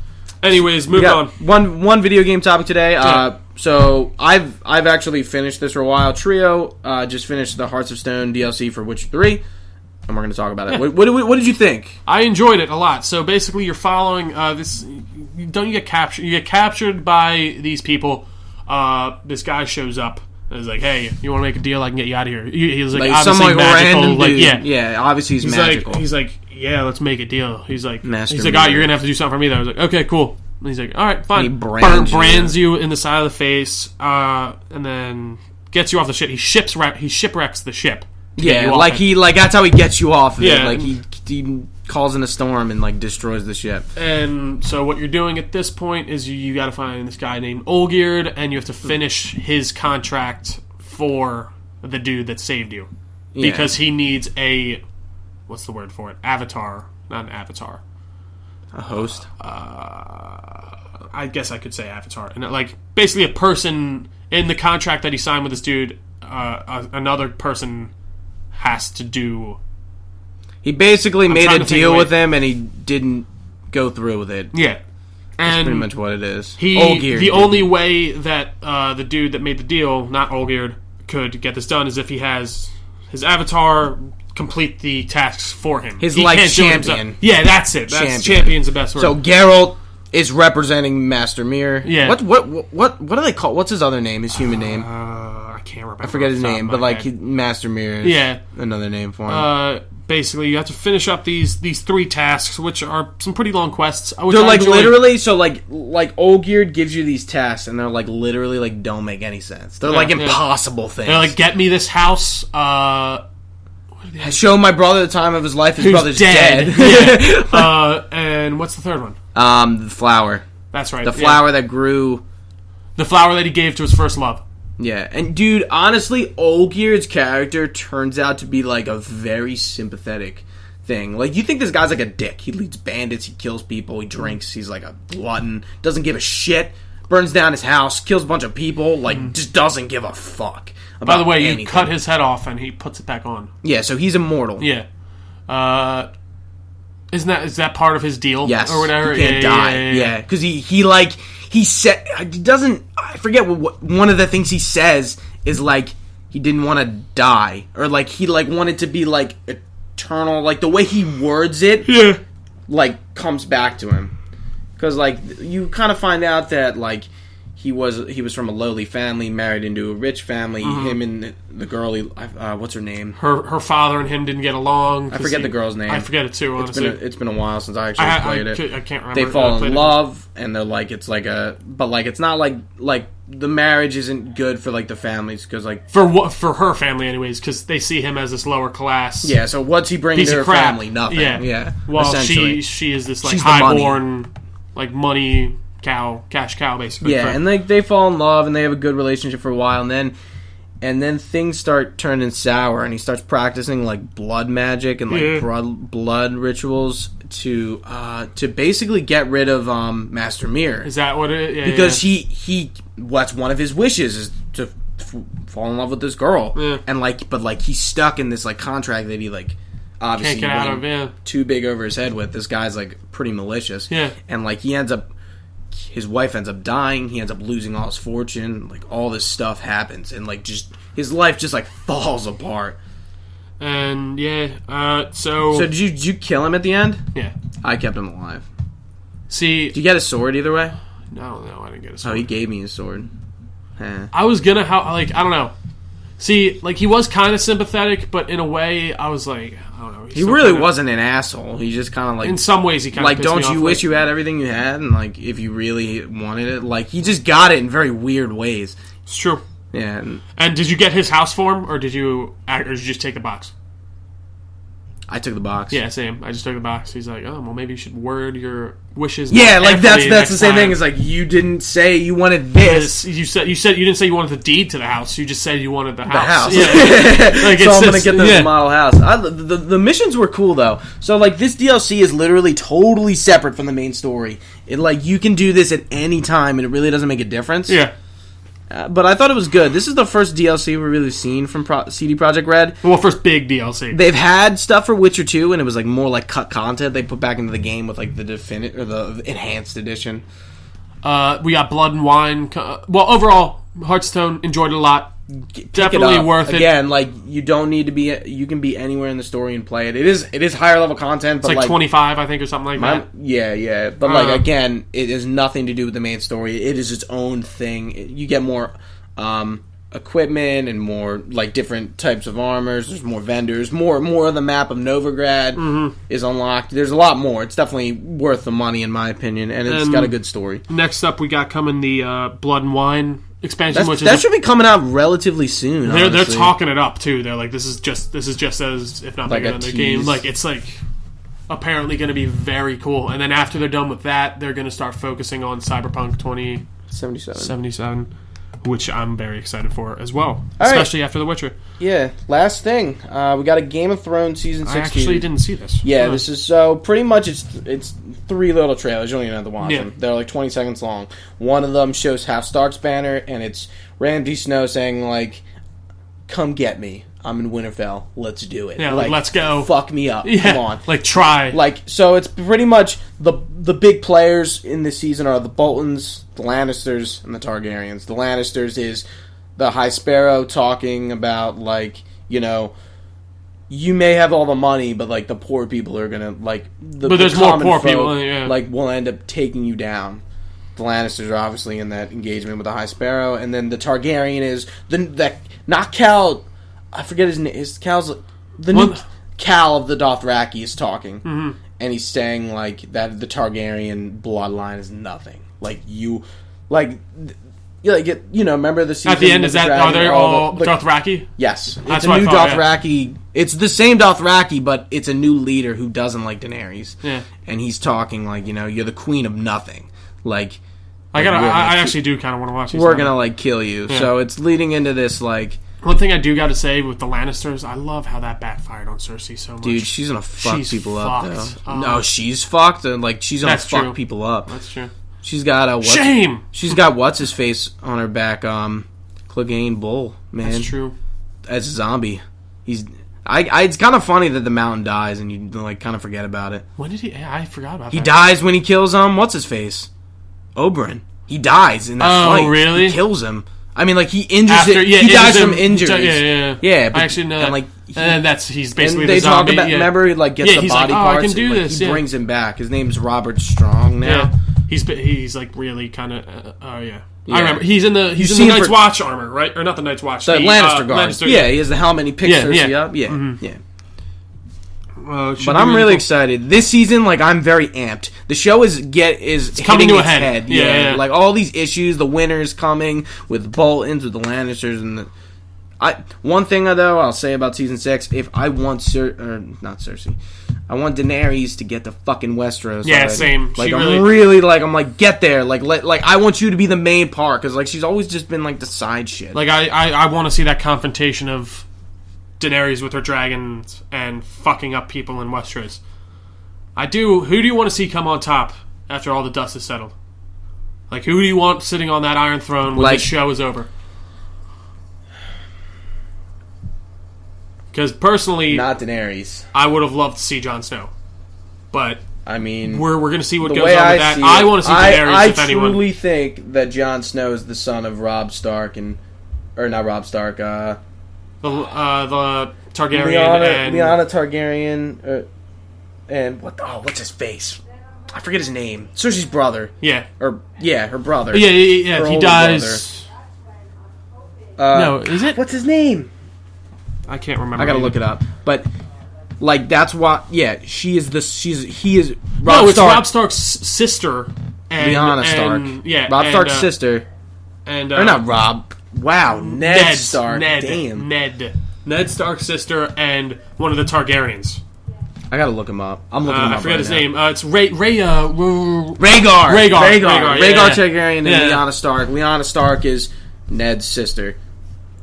Anyways, move on. One video game topic today. So I've actually finished this for a while. Trio just finished the Hearts of Stone DLC for Witcher 3, and we're going to talk about it. What did you think? I enjoyed it a lot. So basically, you're following this. Don't you get captured? You get captured by these people. This guy shows up, I was like, hey, you want to make a deal? I can get you out of here. He was like obviously magical. Like, yeah, obviously he's magical. He's like, yeah, let's make a deal. He's like, you're going to have to do something for me, though. I was like, okay, cool. And he's like, all right, fine. And he brands you in the side of the face, and then gets you off the ship. He shipwrecks the ship. Yeah, like that's how he gets you off of it. Like he calls in a storm and like destroys the ship. And so what you're doing at this point is you got to find this guy named Olgierd, and you have to finish his contract for the dude that saved you, because he needs a what's the word for it? Avatar, not an avatar. A host. I guess I could say avatar, and like basically a person in the contract that he signed with this dude. Another person has to do. He basically made a deal with him, and he didn't go through with it. Yeah, that's pretty much what it is. The only way that the dude that made the deal, not Olgierd, could get this done is if he has his avatar complete the tasks for him. His champion. Yeah, that's it. Champion's the best word. So Geralt is representing Master Mir. Yeah. What do they call? What's his other name? His human name? I can't remember. I forget his name, but like Master Mir is another name for him. Basically, you have to finish up these 3 tasks, which are some pretty long quests. They're like literally, so like Olgierd gives you these tasks, and they're like literally like don't make any sense. They're like impossible things. They're like, get me this house. Show my brother the time of his life. His brother's dead. And what's the third one? The flower. That's right. The flower that grew. The flower that he gave to his first love. Yeah, and dude, honestly, Olgierd's character turns out to be like a very sympathetic thing. Like, you think this guy's like a dick. He leads bandits, he kills people, he drinks, he's like a glutton, doesn't give a shit, burns down his house, kills a bunch of people, like, just doesn't give a fuck about By the way, anything. You cut his head off and he puts it back on. Yeah, so he's immortal. Yeah. Is that part of his deal? Yes. Or whatever? He can't die. Yeah, because he said, he doesn't, I forget what one of the things he says is like he didn't want to die, or like he like wanted to be like eternal, like the way he words it like comes back to him, because like you kind of find out that like he was from a lowly family, married into a rich family. Him and the girl, what's her name? Her father and him didn't get along. I forget the girl's name. I forget it too, honestly. It's been a while since I actually played it. I can't remember. They fall in love, and they're like, it's like but like it's not like the marriage isn't good for like the families, because like for her family anyways, because they see him as this lower class. Yeah. So what's he bringing to her family? Nothing. Yeah. Well, she is this like highborn, like money. Cash cow, basically. Yeah, and they fall in love, and they have a good relationship for a while, and then things start turning sour, and he starts practicing like blood magic and like blood rituals to basically get rid of Master Mir. Is that what it is? Yeah, because he that's one of his wishes is to fall in love with this girl, and but he's stuck in this like contract that he like obviously can't get out of. Too big over his head with. This guy's like pretty malicious. Yeah, and like his wife ends up dying, he ends up losing all his fortune, like all this stuff happens, and like just his life just like falls apart. And so did you kill him at the end? Yeah, I kept him alive. See, did you get a sword either way? No, I didn't get a sword. Oh, he gave me his sword. I was gonna I don't know. See, like, he was kind of sympathetic, but in a way, I was like, I don't know. He really wasn't an asshole. He just kind of like... In some ways, he kind of like, don't you wish you had everything you had? And, like, if you really wanted it, like, he just got it in very weird ways. It's true. Yeah. And did you get his house form, or did you just take the box? I took the box. Yeah, same. I just took the box. He's like, oh, well, maybe you should word your wishes. Yeah, like that's the same thing. It's like, you didn't say you wanted this. You said you didn't say you wanted the deed to the house. You just said you wanted the house. Yeah. Like, so I'm gonna get the model house. The missions were cool though. So like this DLC is literally totally separate from the main story. It like you can do this at any time, and it really doesn't make a difference. Yeah. But I thought it was good. This is the first DLC we've really seen from CD Projekt Red. Well, first big DLC. They've had stuff for Witcher 2, and it was like more like cut content they put back into the game with like the definitive or the enhanced edition. We got Blood and Wine. Well, overall, Hearthstone, enjoyed it a lot. Definitely worth it. Again, like you don't need to be. You can be anywhere in the story and play it. It is higher level content. But it's like 25, I think, or something like that. Yeah. But like again, it has nothing to do with the main story. It is its own thing. You get more equipment and more like different types of armors. There's more vendors. More of the map of Novigrad is unlocked. There's a lot more. It's definitely worth the money in my opinion, and it's got a good story. Next up, we got coming the Blood and Wine expansion, that should be coming out relatively soon. They're talking it up too. They're like, this is just as, if not bigger than the game. Like, it's like apparently going to be very cool. And then after they're done with that, they're going to start focusing on Cyberpunk 2077, which I'm very excited for as well, especially after The Witcher. Yeah. Last thing, we got a Game of Thrones season 16. I actually didn't see this. Yeah, this is pretty much it's 3 little trailers. You don't even have to watch them. They're like 20 seconds long. One of them shows half Stark's banner, and it's Ramsay Snow saying like, "Come get me. I'm in Winterfell. Let's do it. Yeah, like, let's go. Fuck me up. Yeah, come on. Like, try. Like, so it's pretty much the big players in this season are the Boltons, the Lannisters, and the Targaryens. The Lannisters is the High Sparrow talking about, like, you know, you may have all the money, but, like, the poor people are gonna, like, but there's more poor people, like, will end up taking you down. The Lannisters are obviously in that engagement with the High Sparrow, and then the Targaryen is not Cal. I forget his name. New Cal of the Dothraki is talking, and he's saying like that the Targaryen bloodline is nothing. Like you know, remember the season at the end? Is that are they all Dothraki? Yes, it's a new Dothraki. Yeah. It's the same Dothraki, but it's a new leader who doesn't like Daenerys. Yeah, and he's talking like, you know, you're the queen of nothing. Like, I actually do kind of want to watch these. We're gonna like kill you. Yeah. So it's leading into this like. One thing I do got to say with the Lannisters, I love how that backfired on Cersei so much. Dude, she's gonna fuck people up, though. No, she's fucked, and like she's gonna fuck people up. That's true. She's got shame. She's got what's his face on her back. Clegane Bull, man. That's true. As a zombie, it's kind of funny that the Mountain dies and you like kind of forget about it. When did he? I forgot about that. He dies when he kills what's his face, Oberyn. He dies in that fight. Oh, really? He kills him. I mean, like, he injures it. He dies from injuries. Yeah. But, I actually know that. And, like, he's basically the zombie. Talk about, remember, he, like, gets the body parts. I can do this. He brings him back. His name's Robert Strong now. Yeah. He's like, really kind of, I remember. He's in the Night's Watch armor, right? Or not the Night's Watch. The Lannister guard. He has the helmet. He picks Cersei up. Yeah, mm-hmm. Yeah. But I'm really excited. This season, like, I'm very amped. The show is coming to a head. Yeah. Like, all these issues, the winter's coming with the Boltons, with the Lannisters, and one thing, though, I'll say about Season 6, if I want not Cersei, I want Daenerys to get to fucking Westeros. Yeah, already. Same. Like, I'm like, get there. Like, I want you to be the main part, because, like, she's always just been, like, the side shit. Like, I want to see that confrontation of Daenerys with her dragons and fucking up people in Westeros. I do. Who do you want to see come on top after all the dust is settled? Like, who do you want sitting on that Iron Throne when the show is over? Because personally, not Daenerys. I would have loved to see Jon Snow, but I mean, we're going to see what goes on with that. I want to see Daenerys. If anyone, I truly think that Jon Snow is the son of Robb Stark or not Robb Stark. The Targaryen Lyanna Targaryen, and what's his face? I forget his name. Cersei's brother. Yeah. Her brother. Yeah. He dies. No, is it? What's his name? I can't remember. I gotta look it up. But like that's why. Yeah, he is. Robb Stark. It's Robb Stark's sister. And, Lyanna Stark. Robb Stark's sister. Or not Robb. Wow, Ned Stark. Damn. Ned Stark's sister and one of the Targaryens. I gotta look him up. I'm looking him up. I forget his name. It's Rhaegar. Targaryen and Lyanna Stark. Lyanna Stark is Ned's sister.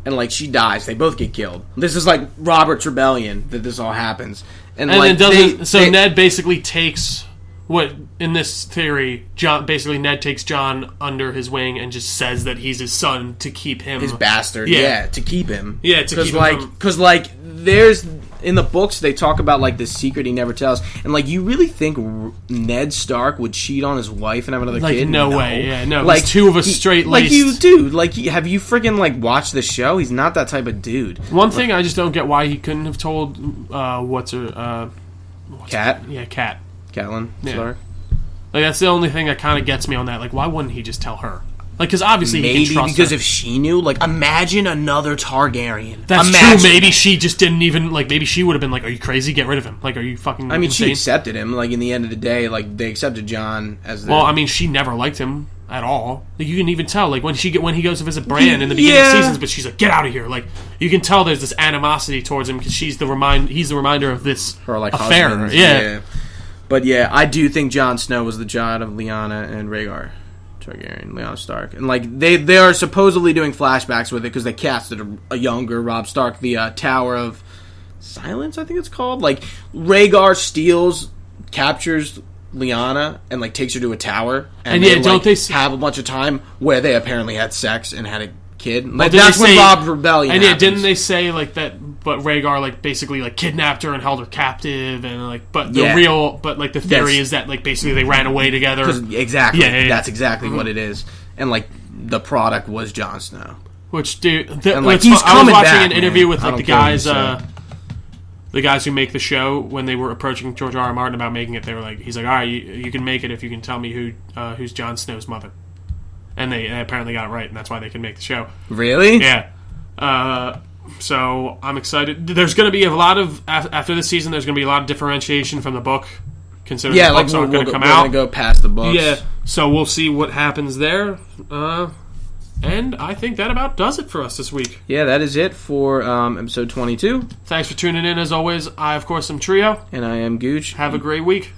And, like, she dies. They both get killed. This is, like, Robert's Rebellion that this all happens. And like, Ned basically takes... What, in this theory, Ned takes Jon under his wing and just says that he's his son to keep him... His bastard, to keep him. Yeah, to keep him. Because, like, there's... In the books, they talk about, like, the secret he never tells. And, like, you really think Ned Stark would cheat on his wife and have another kid? No way, yeah. No, like, two of us straight-laced... Like, you, dude, like, have you freaking, like, watched the show? He's not that type of dude. One thing I just don't get why he couldn't have told, Cat? Yeah, Catelyn Stark. Like, that's the only thing that kind of gets me on that. Like, why wouldn't he just tell her? Like, because obviously he can trust because her. if she knew, like, imagine another Targaryen. That's true. Maybe she just didn't even, like, maybe she would have been like, are you crazy? Get rid of him. Like, are you fucking insane? She accepted him. Like, in the end of the day, like, they accepted Jon as Well, she never liked him at all. Like, you can even tell, like, when he goes to visit Bran in the beginning of seasons, but she's like, get out of here. Like, you can tell there's this animosity towards him because he's the reminder of this her, like, affair. Husbands. Yeah. But, yeah, I do think Jon Snow was the child of Lyanna and Rhaegar Targaryen, Lyanna Stark. And, like, they are supposedly doing flashbacks with it because they casted a younger Robb Stark, the Tower of Silence, I think it's called. Like, Rhaegar captures Lyanna and, like, takes her to a tower. And don't they have a bunch of time where they apparently had sex and had a kid? Like, that's when Robb's rebellion happens. Didn't they say, like, that, but Rhaegar, like, basically, like, kidnapped her and held her captive, and, like, but the theory is that, like, basically they ran away together. Exactly. That's exactly what it is. And, like, the product was Jon Snow. Which, dude, I was watching an interview with, like, the guys who make the show. When they were approaching George R.R. Martin about making it, they were like, he's like, all right, you can make it if you can tell me who's Jon Snow's mother. And they apparently got it right, and that's why they can make the show. Really? Yeah. So I'm excited. There's going to be a lot of, after this season, there's going to be a lot of differentiation from the book, considering the books aren't going to come out. We're going to go past the books. Yeah. So we'll see what happens there. And I think that about does it for us this week. Yeah, that is it for episode 22. Thanks for tuning in. As always, I, of course, am Trio. And I am Gooch. Have a great week.